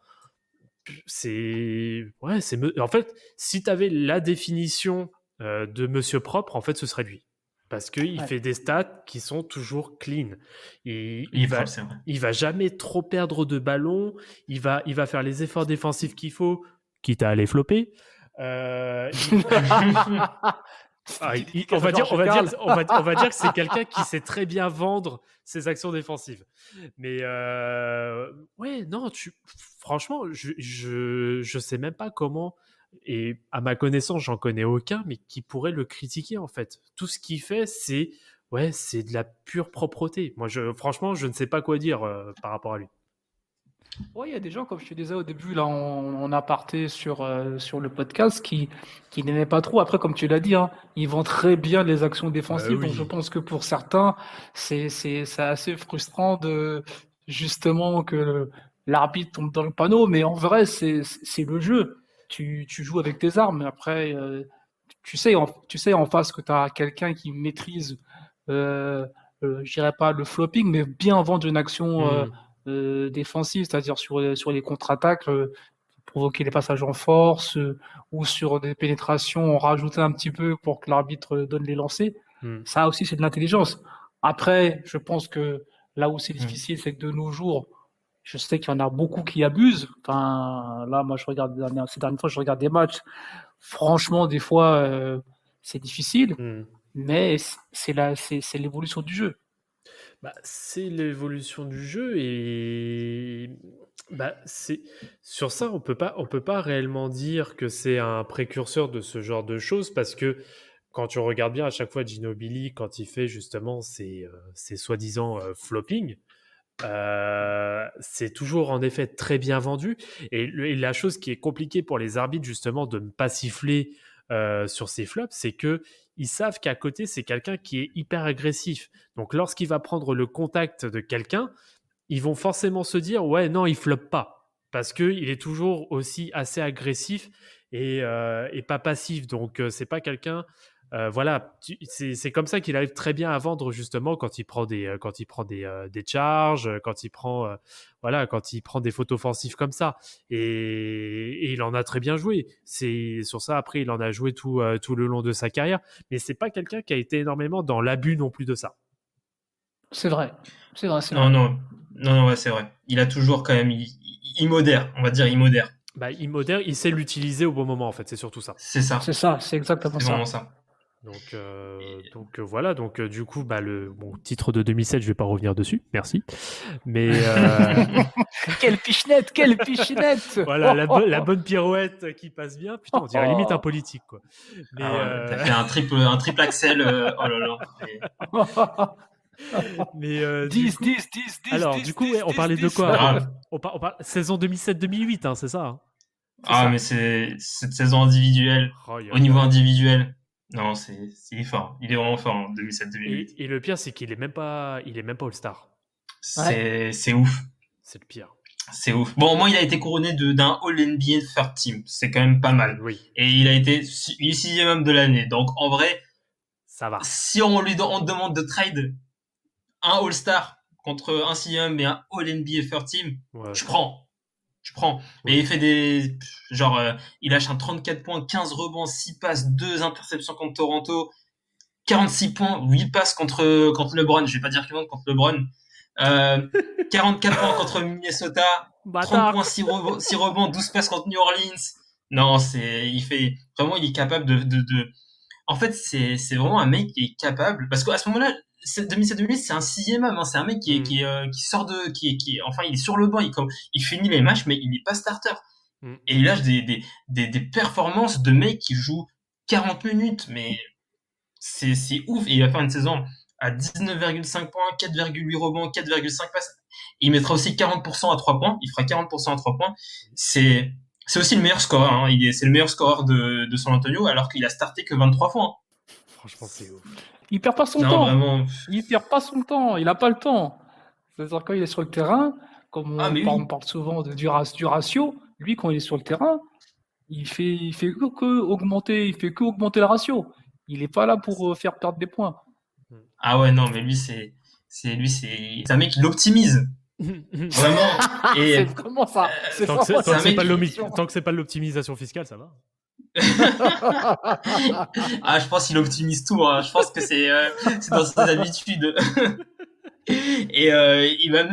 Speaker 1: En fait, si tu avais la définition de Monsieur Propre, en fait, ce serait lui. Parce qu'il fait des stats qui sont toujours clean. Il va jamais trop perdre de ballon. Il va faire les efforts défensifs qu'il faut, quitte à aller flopper. On va dire que c'est quelqu'un qui sait très bien vendre ses actions défensives. Mais franchement, je sais même pas comment Et à ma connaissance, j'en connais aucun, mais qui pourrait le critiquer en fait. Tout ce qu'il fait, c'est de la pure propreté. Moi, franchement, je ne sais pas quoi dire par rapport à lui.
Speaker 2: Ouais, il y a des gens, comme je te disais au début, là, on a parté sur le podcast, qui n'aimaient pas trop. Après, comme tu l'as dit, hein, ils vont très bien les actions
Speaker 1: Bah
Speaker 2: défensives. Donc, je
Speaker 1: oui.
Speaker 2: pense que pour certains, c'est assez frustrant de, justement, que l'arbitre tombe dans le panneau. Mais en vrai, c'est le jeu. Tu joues avec tes armes. Après, tu sais en face que tu as quelqu'un qui maîtrise, euh, je dirais pas le flopping, mais bien vendre une action défensive, c'est-à-dire sur les contre-attaques, provoquer des passages en force, ou sur des pénétrations, en rajouter un petit peu pour que l'arbitre donne les lancers.
Speaker 1: Hmm.
Speaker 2: Ça aussi, c'est de l'intelligence. Après, je pense que là où c'est
Speaker 3: Mm.
Speaker 2: difficile, c'est que de nos jours, je sais qu'il y en a beaucoup qui abusent. Enfin, là, moi, je regarde ces dernières fois, je regarde des matchs. Franchement, des fois, c'est difficile,
Speaker 1: Hmm.
Speaker 2: mais c'est l'évolution du jeu.
Speaker 1: Bah, c'est l'évolution du jeu et bah, sur ça on peut pas réellement dire que c'est un précurseur de ce genre de choses parce que quand tu regardes bien à chaque fois Ginobili quand il fait justement ses soi-disant flopping, c'est toujours en effet très bien vendu et la chose qui est compliquée pour les arbitres justement de ne pas siffler sur ces flops, c'est que ils savent qu'à côté c'est quelqu'un qui est hyper agressif. Donc lorsqu'il va prendre le contact de quelqu'un, ils vont forcément se dire ouais non il floppe pas parce que il est toujours aussi assez agressif et pas passif. Donc c'est pas quelqu'un voilà, c'est comme ça qu'il arrive très bien à vendre justement quand il prend des charges, quand il prend voilà, quand il prend des fautes offensives comme ça. Et il en a très bien joué. C'est sur ça après il en a joué tout le long de sa carrière, mais c'est pas quelqu'un qui a été énormément dans l'abus non plus de ça.
Speaker 2: C'est vrai, c'est vrai, c'est
Speaker 3: Non,
Speaker 2: vrai.
Speaker 3: non, non, non, ouais, c'est vrai. Il a toujours quand même, il modère, on va dire, il modère.
Speaker 1: Bah, il modère, il sait l'utiliser au bon moment en fait, c'est surtout ça.
Speaker 3: C'est
Speaker 2: C'est
Speaker 3: ça,
Speaker 2: ça, c'est exactement
Speaker 3: c'est vraiment
Speaker 2: ça.
Speaker 3: ça.
Speaker 1: Voilà, du coup, bah, le bon, titre de 2007, je vais pas revenir dessus, merci. Mais
Speaker 2: Quelle pichenette, quelle pichenette!
Speaker 1: voilà,
Speaker 2: Oh,
Speaker 1: la
Speaker 2: oh,
Speaker 1: bonne pirouette qui passe bien, putain, on dirait limite un
Speaker 2: oh.
Speaker 1: politique, quoi. Mais,
Speaker 3: Ah ouais, t'as fait un triple axel, oh là là.
Speaker 1: mais du
Speaker 2: 10,
Speaker 1: coup,
Speaker 2: 10, 10, 10,
Speaker 1: alors, du
Speaker 2: 10,
Speaker 1: coup, ouais,
Speaker 2: 10,
Speaker 1: on
Speaker 2: 10,
Speaker 1: parlait de
Speaker 2: 10.
Speaker 3: C'est pas
Speaker 1: quoi?
Speaker 3: grave.
Speaker 1: On parle saison 2007-2008, hein, c'est ça, hein? C'est
Speaker 3: Ah,
Speaker 1: ça.
Speaker 3: mais c'est cette saison individuelle,
Speaker 1: Aïe,
Speaker 3: au
Speaker 1: aïe,
Speaker 3: niveau
Speaker 1: aïe.
Speaker 3: individuel. Non, il est fort. Il est vraiment fort en 2007-2008.
Speaker 1: Et le pire, c'est qu'il est même pas All-Star.
Speaker 2: Ouais,
Speaker 3: C'est ouf.
Speaker 1: C'est le pire.
Speaker 3: C'est ouf. Bon, au moins, il a été couronné d'un All-NBA Third Team. C'est quand même pas mal.
Speaker 1: Oui,
Speaker 3: Et il a été il est sixième homme de l'année. Donc, en vrai,
Speaker 1: ça va.
Speaker 3: si on demande de trade un All-Star contre un sixième et un All-NBA Third Team,
Speaker 1: Ouais,
Speaker 3: je prends. Je prends. Mais
Speaker 1: oui.
Speaker 3: il fait il lâche un 34 points, 15 rebonds, 6 passes, 2 interceptions contre Toronto, 46 points, 8 passes contre LeBron. Je vais pas dire qu'il manque contre LeBron. Euh, 44 points contre Minnesota, 30
Speaker 1: Bâtard!
Speaker 3: points, 6 rebonds, 12 passes contre New Orleans. Non, il est capable en fait, c'est vraiment un mec qui est capable, parce qu'à ce moment-là, 2007-2008, c'est un sixième homme, hein. C'est un mec
Speaker 1: Mm,
Speaker 3: qui sort enfin, il est sur le banc, il finit les matchs, mais il n'est pas starter.
Speaker 1: mm.
Speaker 3: Et il lâche des performances de mecs qui jouent 40 minutes, mais c'est ouf. Et il va faire une saison à 19,5 points, 4,8 rebonds, 4,5 passes. Il mettra aussi 40% à 3 points. Il fera 40% à 3 points. C'est aussi le meilleur scoreur, hein. C'est le meilleur scoreur de San Antonio, alors qu'il a starté que 23 fois, hein.
Speaker 1: Franchement, c'est ouf.
Speaker 2: il perd pas son
Speaker 3: Non,
Speaker 2: temps.
Speaker 3: vraiment.
Speaker 2: Il perd pas son temps. Il a pas le temps. C'est-à-dire quand il est sur le terrain, comme
Speaker 3: Ah, mais
Speaker 2: on
Speaker 3: oui.
Speaker 2: parle souvent du ratio, lui, quand il est sur le terrain, il fait que augmenter le ratio. Il est pas là pour faire perdre des points.
Speaker 1: Mm.
Speaker 3: Ah ouais, non, mais c'est un mec qui l'optimise. Vraiment. Et,
Speaker 2: C'est vraiment ça. C'est vraiment
Speaker 3: c'est un mec
Speaker 1: Tant que c'est pas l'optimisation fiscale, ça va.
Speaker 3: Ah, je pense qu'il optimise tout, hein. Je pense que c'est dans ses habitudes. Et il va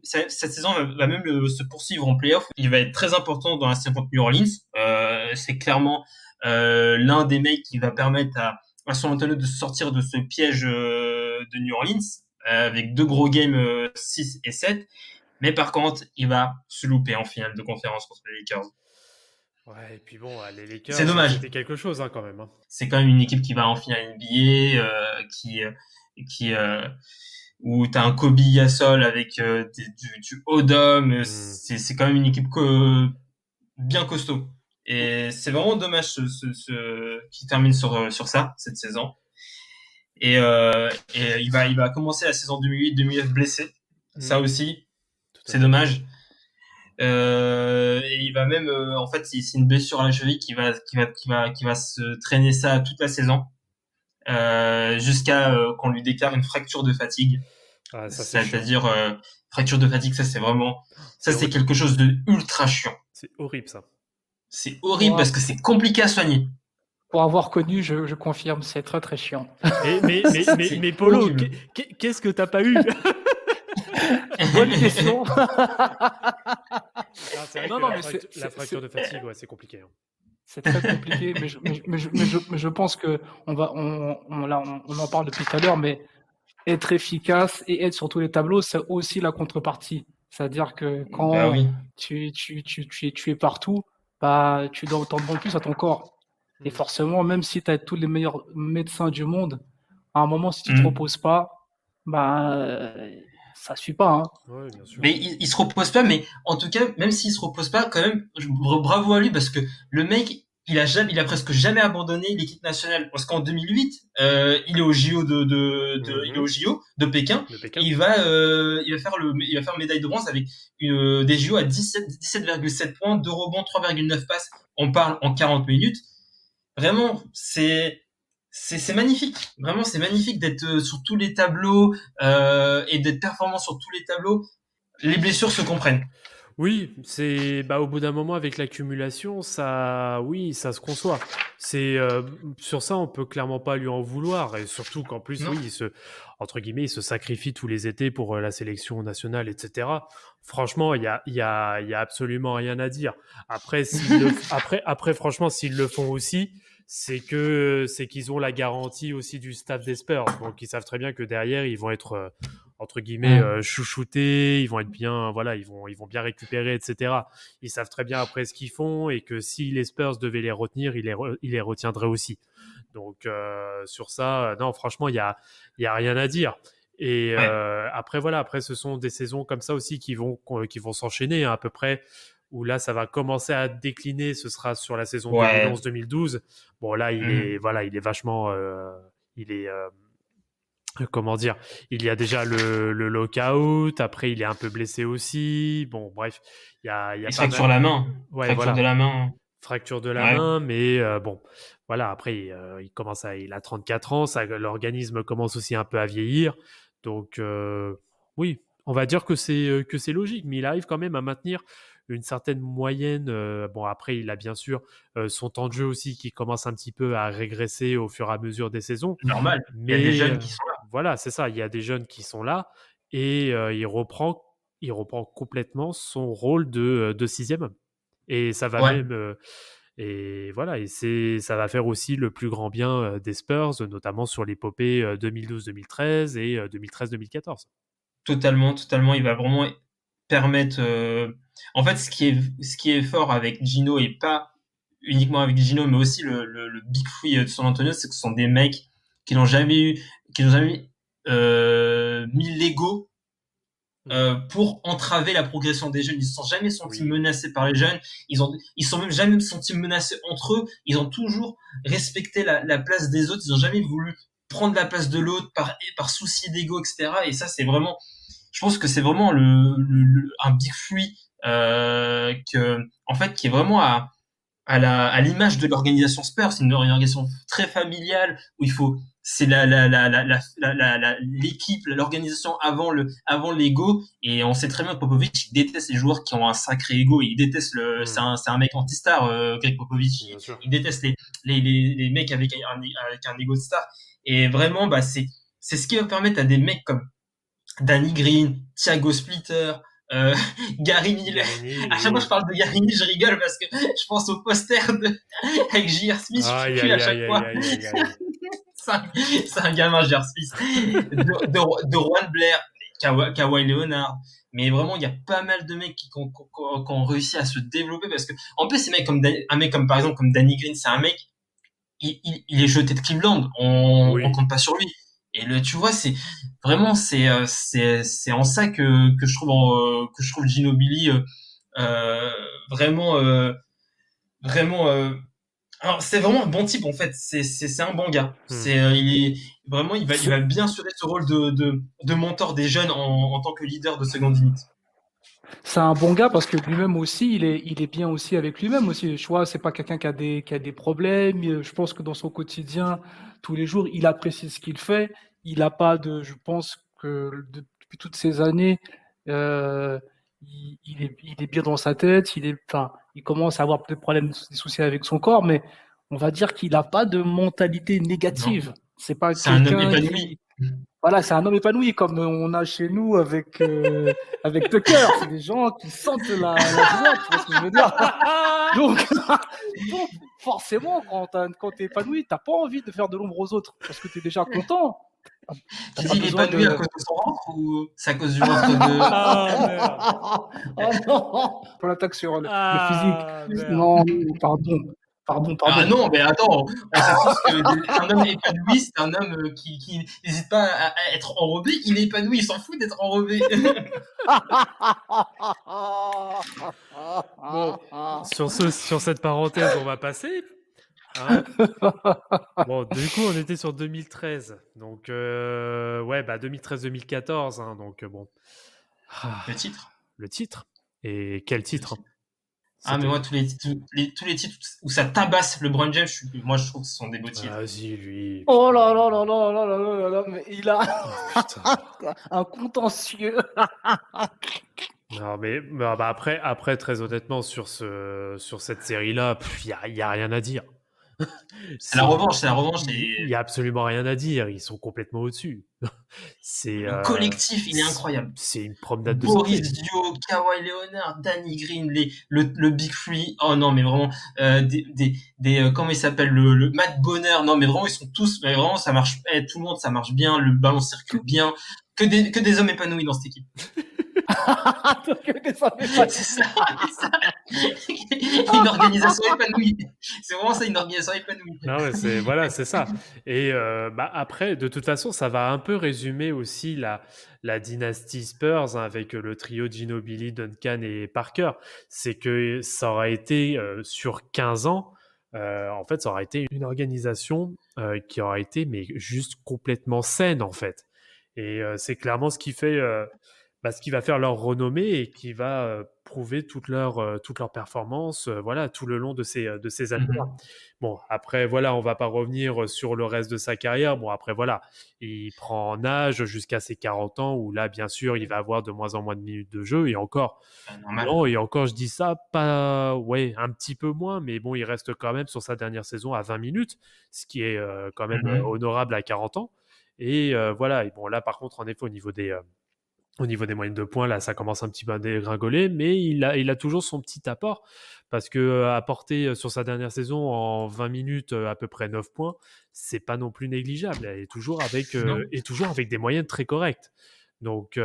Speaker 3: cette saison va même se poursuivre en playoff. Il va être très important dans la série contre New Orleans. C'est clairement l'un des mecs qui va permettre à San Antonio de sortir de ce piège de New Orleans avec deux gros games 6 et 7. Mais par contre, il va se louper en finale de conférence contre les Lakers.
Speaker 1: Ouais, et puis bon, les Lakers,
Speaker 3: C'est dommage.
Speaker 1: c'était quelque chose hein, quand même. Hein.
Speaker 3: C'est quand même une équipe qui va en finale NBA, qui où t'as un Kobe Gasol avec du Odom. C'est quand même une équipe bien costaud. Et c'est vraiment dommage qu'il termine sur ça cette saison. Et il va commencer la saison 2008-2009 blessé. Ça aussi, c'est dommage. Et il va même, en fait, c'est une blessure à la cheville qui va se traîner ça toute la saison, jusqu'à qu'on lui déclare une fracture de fatigue.
Speaker 1: Ah, ça,
Speaker 3: c'est-à-dire fracture de fatigue, ça c'est quelque chose de ultra chiant.
Speaker 1: C'est horrible ça.
Speaker 3: C'est horrible parce que c'est compliqué à soigner.
Speaker 2: Pour avoir connu, je confirme, c'est très très chiant.
Speaker 1: Mais Polo, qu'est-ce que t'as pas eu?
Speaker 2: Bonne question.
Speaker 1: La fracture de fatigue, ouais, c'est compliqué. Hein.
Speaker 2: C'est très compliqué, mais je pense que on en parle depuis tout à l'heure, mais être efficace et être sur tous les tableaux, c'est aussi la contrepartie. C'est-à-dire que quand tu es partout, bah, tu dois t'en demander plus à ton corps. Et forcément, même si tu as tous les meilleurs médecins du monde, à un moment, si tu te reposes pas, bah, ça suit pas. Hein.
Speaker 1: Ouais, bien sûr.
Speaker 3: Mais il se repose pas, mais en tout cas, même s'il se repose pas, quand même, bravo à lui parce que le mec, il a presque jamais abandonné l'équipe nationale. Parce qu'en 2008, il est au JO il est au JO de Pékin. Et il va faire médaille de bronze avec des JO à 17,7 points, 2 rebonds, 3,9 passes. On parle en 40 minutes. Vraiment, c'est magnifique. Vraiment, c'est magnifique d'être sur tous les tableaux et d'être performant sur tous les tableaux. Les blessures se comprennent.
Speaker 1: Oui, c'est au bout d'un moment avec l'accumulation, ça se conçoit. C'est sur ça, on peut clairement pas lui en vouloir et surtout qu'en plus, il se sacrifie tous les étés pour la sélection nationale, etc. Franchement, il y a absolument rien à dire. Après, franchement, s'ils le font aussi, c'est qu'ils ont la garantie aussi du staff des Spurs, donc ils savent très bien que derrière, ils vont être entre guillemets chouchoutés, ils vont être bien, voilà, ils vont bien récupérer, etc. Ils savent très bien après ce qu'ils font et que si les Spurs devaient les retenir, ils les retiendraient aussi. Donc sur ça, non, franchement, il y a rien à dire. Et après ce sont des saisons comme ça aussi qui vont s'enchaîner hein, à peu près. Où là, ça va commencer à décliner. Ce sera sur la saison 2011-2012. Bon, là, il est vachement, comment dire, il y a déjà le lockout, après il est un peu blessé aussi. Bon, bref, il
Speaker 3: fracture la main.
Speaker 1: Ouais,
Speaker 3: fracture de la main.
Speaker 1: Fracture de la main, mais bon, voilà, après il a 34 ans, l'organisme commence aussi un peu à vieillir. Donc oui, on va dire que c'est logique, mais il arrive quand même à maintenir une certaine moyenne. Bon, après, il a bien sûr son temps de jeu aussi qui commence un petit peu à régresser au fur et à mesure des saisons.
Speaker 3: Normal,
Speaker 1: mais
Speaker 3: il y a des jeunes qui sont là.
Speaker 1: Voilà, c'est ça, il y a des jeunes qui sont là et il reprend complètement son rôle de sixième homme. Et ça va même... et voilà, et ça va faire aussi le plus grand bien des Spurs, notamment sur l'épopée 2012-2013 et 2013-2014.
Speaker 3: Totalement, il va vraiment permettre. En fait, ce qui est fort avec Gino et pas uniquement avec Gino, mais aussi le Big Three de San Antonio, c'est que ce sont des mecs qui n'ont jamais mis l'ego pour entraver la progression des jeunes. Ils se sont jamais sentis menacés par les jeunes. Ils sont même jamais sentis menacés entre eux. Ils ont toujours respecté la place des autres. Ils ont jamais voulu prendre la place de l'autre par souci d'ego, etc. Et ça, c'est vraiment, je pense que c'est vraiment un Big Three en fait, qui est vraiment à l'image de l'organisation Spurs. C'est une organisation très familiale où c'est l'équipe, l'organisation avant l'ego. Et on sait très bien que Popovich, il déteste les joueurs qui ont un sacré ego. Il déteste c'est un mec anti-star, Greg Popovich. Il déteste les mecs avec un ego de star. Et vraiment, c'est ce qui va permettre à des mecs comme Danny Green, Thiago Splitter, Gary Miller. À chaque fois que je parle de Gary Miller, je rigole parce que je pense au poster avec J.R. Smith. À chaque fois. C'est un gamin, J.R. Smith. De Juan Blair. Kawhi Leonard. Mais vraiment, il y a pas mal de mecs qui ont réussi à se développer parce que, en plus, un mec comme, par exemple, comme Danny Green, c'est un mec, il est jeté de Cleveland. On
Speaker 1: Oui.
Speaker 3: compte pas sur lui. Et tu vois, c'est vraiment, c'est en ça que je trouve Ginobili, vraiment, vraiment, alors c'est vraiment un bon type en fait. C'est un bon gars.
Speaker 1: Hmm.
Speaker 3: Il est vraiment, il va bien assurer ce rôle de mentor des jeunes en tant que leader de seconde unité.
Speaker 2: C'est un bon gars parce que lui-même aussi, il est bien aussi avec lui-même aussi. Tu vois, c'est pas quelqu'un qui a des problèmes. Je pense que dans son quotidien, tous les jours, il apprécie ce qu'il fait. Il a pas de, je pense que depuis toutes ces années, euh, il est bien dans sa tête. Enfin, il commence à avoir des problèmes, des soucis avec son corps, mais on va dire qu'il a pas de mentalité
Speaker 3: Non,
Speaker 2: négative. C'est pas
Speaker 3: c'est un homme
Speaker 2: quelqu'un
Speaker 3: épanoui.
Speaker 2: qui, voilà, c'est un homme épanoui comme on a chez nous avec Tucker. C'est des gens qui sentent la joie, tu vois ce que je veux dire? Donc, donc forcément, quand tu es épanoui, t'as pas envie de faire de l'ombre aux autres parce que tu es déjà content. T'as
Speaker 3: Tu
Speaker 2: pas
Speaker 3: dis il est
Speaker 2: besoin
Speaker 3: épanoui à
Speaker 2: de.
Speaker 3: cause de son ventre ou c'est à cause du ventre de...
Speaker 1: Ah merde.
Speaker 2: Oh non! On attaque sur le physique.
Speaker 1: Ah merde.
Speaker 2: Non, pardon.
Speaker 3: Ah
Speaker 2: Pardon.
Speaker 3: non, mais attends, on sait tous que un homme épanoui, c'est un homme qui n'hésite pas à être enrobé. Il est épanoui, il s'en fout d'être enrobé.
Speaker 1: Bon, sur cette parenthèse, on va passer. Hein. Bon, du coup, on était sur 2013. Donc, ouais, bah 2013-2014. Hein, donc, bon. Ah,
Speaker 3: Le titre.
Speaker 1: le titre. Et quel
Speaker 3: Le
Speaker 1: titre?
Speaker 3: titre. Ah, mais
Speaker 1: C'était.
Speaker 3: moi, tous les titres où ça tabasse LeBron James, moi, je trouve que ce sont des beaux titres.
Speaker 1: Vas-y, lui.
Speaker 2: Oh là là là là là là là là là, mais il a
Speaker 1: Oh, putain.
Speaker 2: un contentieux.
Speaker 1: Non, mais bah, après, très honnêtement, sur cette série-là, il y a rien à dire.
Speaker 3: C'est la revanche, c'est la revanche.
Speaker 1: Il y a absolument rien à dire. Ils sont complètement au-dessus. C'est
Speaker 3: Le collectif, il est incroyable.
Speaker 1: c'est une promenade de
Speaker 3: Boris
Speaker 1: santé.
Speaker 3: Dio, Kawhi Leonard, Danny Green, le Big Free. Oh non, mais vraiment, comment il s'appelle, le Matt Bonner. Non, mais vraiment, ils sont tous, mais vraiment, ça marche, tout le monde, ça marche bien, le ballon circule bien. Que des hommes épanouis dans cette équipe. C'est ça, une organisation épanouie. C'est vraiment ça, une organisation épanouie.
Speaker 1: Non, ouais, c'est ça. Et bah, après, de toute façon, ça va un peu résumer aussi la dynastie Spurs, hein, avec le trio Ginobili, Duncan et Parker. C'est que ça aurait été sur 15 ans, en fait, ça aurait été une organisation qui aurait été mais juste complètement saine, en fait. Et c'est clairement ce qui fait, ce qui va faire leur renommée et qui va prouver toute leur performance, voilà, tout le long de ces années-là. Bon, après, voilà, on va pas revenir sur le reste de sa carrière. Bon, après, voilà, il prend en âge jusqu'à ses 40 ans, où là, bien sûr, il va avoir de moins en moins de minutes de jeu. Et encore,
Speaker 3: Normal.
Speaker 1: non, et encore, je dis ça, pas, ouais, un petit peu moins, mais bon, il reste quand même sur sa dernière saison à 20 minutes, ce qui est quand même honorable à 40 ans. Et voilà, et bon, là, par contre, en effet, au niveau des moyennes de points, là, ça commence un petit peu à dégringoler, mais il a toujours son petit apport, parce que apporter sur sa dernière saison en 20 minutes à peu près 9 points, c'est pas non plus négligeable,
Speaker 3: Non.
Speaker 1: et toujours avec des moyennes très correctes. Donc,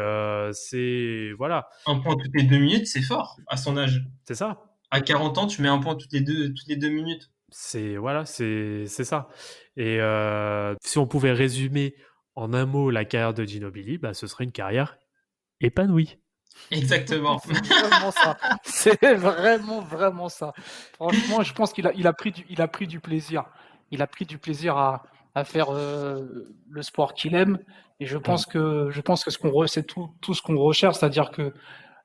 Speaker 1: c'est. Voilà,
Speaker 3: Un point toutes les 2 minutes, c'est fort à son âge.
Speaker 1: c'est ça.
Speaker 3: À 40 ans, tu mets un point toutes les 2 minutes.
Speaker 1: Voilà, c'est ça. Et si on pouvait résumer en un mot la carrière de Ginobili, bah, ce serait une carrière épanouie.
Speaker 3: Exactement.
Speaker 2: C'est vraiment ça. C'est vraiment, vraiment ça. Franchement, je pense il a il a pris du plaisir. Il a pris du plaisir à faire le sport qu'il aime. Et je pense que c'est tout ce qu'on recherche, c'est-à-dire que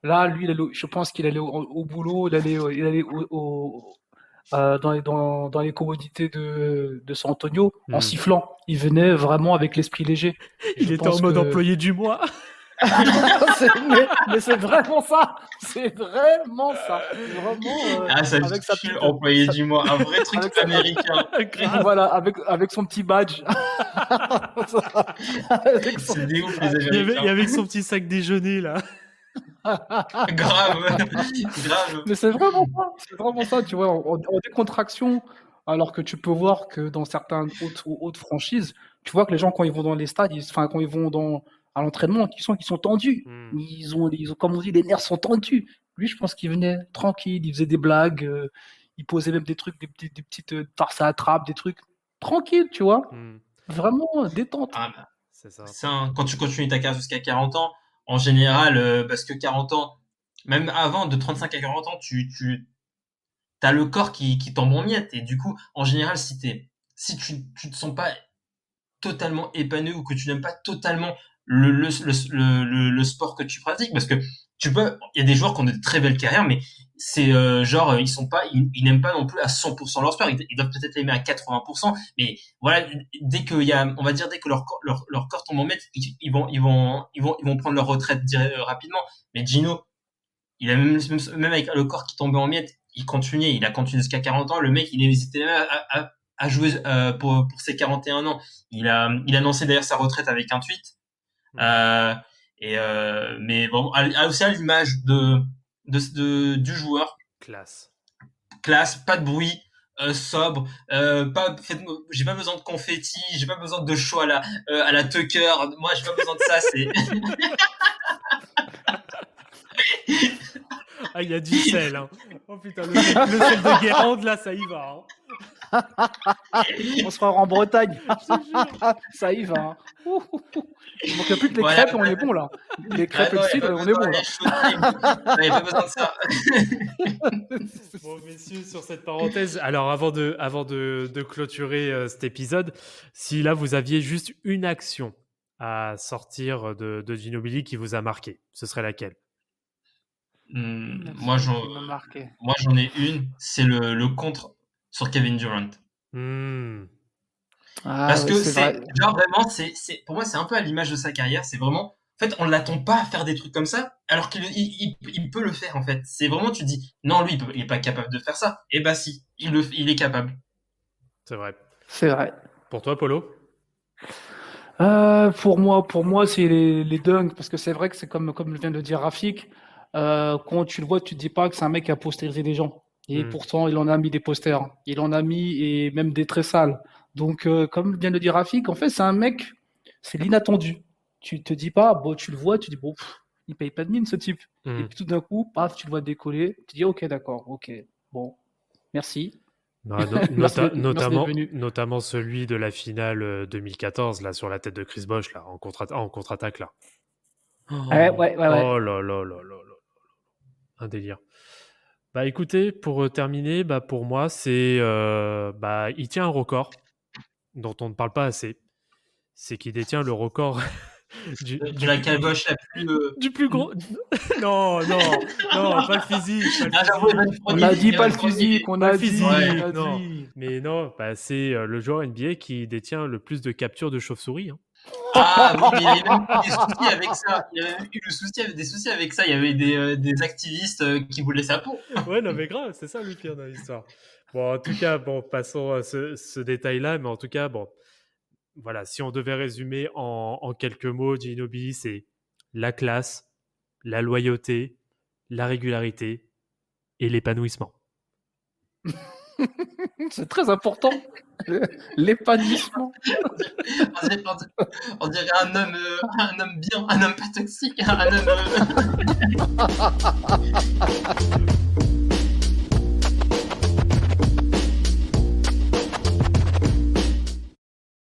Speaker 2: là, lui, je pense qu'il allait au boulot, il allait dans les commodités de San Antonio en
Speaker 1: Hmm.
Speaker 2: sifflant. Il venait vraiment avec l'esprit léger. Et
Speaker 1: Il
Speaker 2: je
Speaker 1: était en
Speaker 2: pense
Speaker 1: mode
Speaker 2: que
Speaker 1: employé du mois.
Speaker 2: mais c'est vraiment ça. C'est vraiment ça. Vraiment
Speaker 3: Ah, ça
Speaker 2: avec sa
Speaker 3: tue
Speaker 2: petite,
Speaker 3: employé du mois. Un vrai truc
Speaker 2: avec sa,
Speaker 3: américain.
Speaker 1: Grave.
Speaker 2: voilà, avec son petit badge. Avec son
Speaker 3: C'est des
Speaker 2: petit
Speaker 3: ouf, les
Speaker 2: badge.
Speaker 1: Et
Speaker 3: Américains.
Speaker 1: avec son petit sac déjeuner, là.
Speaker 3: Grave. Grave.
Speaker 2: Mais c'est vraiment ça, tu vois, en décontraction, alors que tu peux voir que dans certaines autres franchises, tu vois que les gens, quand ils vont dans les stades, enfin, quand ils vont à l'entraînement, qui sont tendus.
Speaker 1: Hmm.
Speaker 2: Ils ont, comme on dit, les nerfs sont tendus. Lui, je pense qu'il venait tranquille, il faisait des blagues, il posait même des trucs, des petites farces à attrape, des trucs tranquilles, tu vois.
Speaker 1: Hmm.
Speaker 2: Vraiment détente.
Speaker 3: Ah, bah,
Speaker 1: C'est ça.
Speaker 3: quand tu continues ta carrière jusqu'à 40 ans, en général, parce que 40 ans, même avant, de 35 à 40 ans, tu as le corps qui tombe en miettes. Et du coup, en général, si tu te sens pas totalement épanoui ou que tu n'aimes pas totalement le sport que tu pratiques, parce que il y a des joueurs qui ont de très belles carrières, mais c'est genre ils n'aiment pas non plus à 100% leur sport. Ils doivent peut-être l'aimer à 80%, mais voilà, dès que leur corps tombe en miettes, ils vont prendre leur retraite rapidement. Mais Gino, il a même avec le corps qui tombait en miettes, il a continué jusqu'à 40 ans. Le mec, il hésitait même à jouer pour ses 41 ans. Il a annoncé d'ailleurs sa retraite avec un tweet. Mais bon, aussi à l'image du joueur. Classe, pas de bruit, sobre, j'ai pas besoin de confetti, j'ai pas besoin de show à la Tucker. Moi, j'ai pas besoin de ça. C'est
Speaker 1: Ah, il y a du sel, hein. Oh putain, le sel de Guérande, là, ça y va. Hein.
Speaker 2: On se fera en Bretagne. Ça y va. Hein. Il manque plus que les crêpes et on est bon là. Les crêpes et le cidre, on est bon là.
Speaker 3: Il n'y a pas besoin de ça.
Speaker 1: Bon, messieurs, sur cette parenthèse, alors avant de clôturer cet épisode, si là vous aviez juste une action à sortir de Ginobili qui vous a marqué, ce serait laquelle?
Speaker 3: Moi, j'en ai une, c'est le contre sur Kevin Durant. Parce que c'est genre vraiment, pour moi, c'est un peu à l'image de sa carrière. C'est vraiment, en fait, on ne l'attend pas à faire des trucs comme ça, alors qu'il peut le faire, en fait. C'est vraiment, tu dis, non, lui, il est pas capable de faire ça. Eh ben si, il est capable.
Speaker 1: C'est vrai.
Speaker 2: C'est vrai.
Speaker 1: Pour toi, Polo?
Speaker 2: Pour moi, c'est les dunks, parce que c'est vrai que c'est comme vient de le dire Rafik, quand tu le vois, tu te dis pas que c'est un mec qui a postérisé des gens. Et pourtant, il en a mis des posters. Il en a mis, et même des très sales. Donc, comme vient de le dire Rafik, en fait, c'est un mec, c'est l'inattendu. Tu te dis pas, bon, tu le vois, tu dis, bon, il paye pas de mine, ce type. Et puis tout d'un coup, paf, tu le vois décoller. Tu dis, ok, d'accord, ok, bon, merci.
Speaker 1: Non, notamment celui de la finale 2014, là, sur la tête de Chris Bosh, là, en contre-attaque, là.
Speaker 2: Ouais.
Speaker 1: Oh là là là là là. Un délire. Bah écoutez, pour terminer, pour moi, c'est il tient un record dont on ne parle pas assez. C'est qu'il détient le record
Speaker 3: de la calboche la plus
Speaker 1: du plus gros. non, pas le physique.
Speaker 2: On a dit pas le physique, on a dit.
Speaker 1: Non. Mais non, c'est le joueur NBA qui détient le plus de captures de chauve-souris. Hein.
Speaker 3: Ah oui, mais il y avait même des soucis avec ça. Il y avait eu des soucis avec ça. Il y avait des activistes qui voulaient sa peau.
Speaker 1: Ouais, non, mais grave, c'est ça le pire dans l'histoire. Bon, en tout cas, passons à ce détail-là. Mais en tout cas, voilà, si on devait résumer en quelques mots, Ginobili, c'est la classe, la loyauté, la régularité et l'épanouissement.
Speaker 2: C'est très important, l'épanouissement.
Speaker 3: On dirait un homme bien, un homme pas toxique, un homme...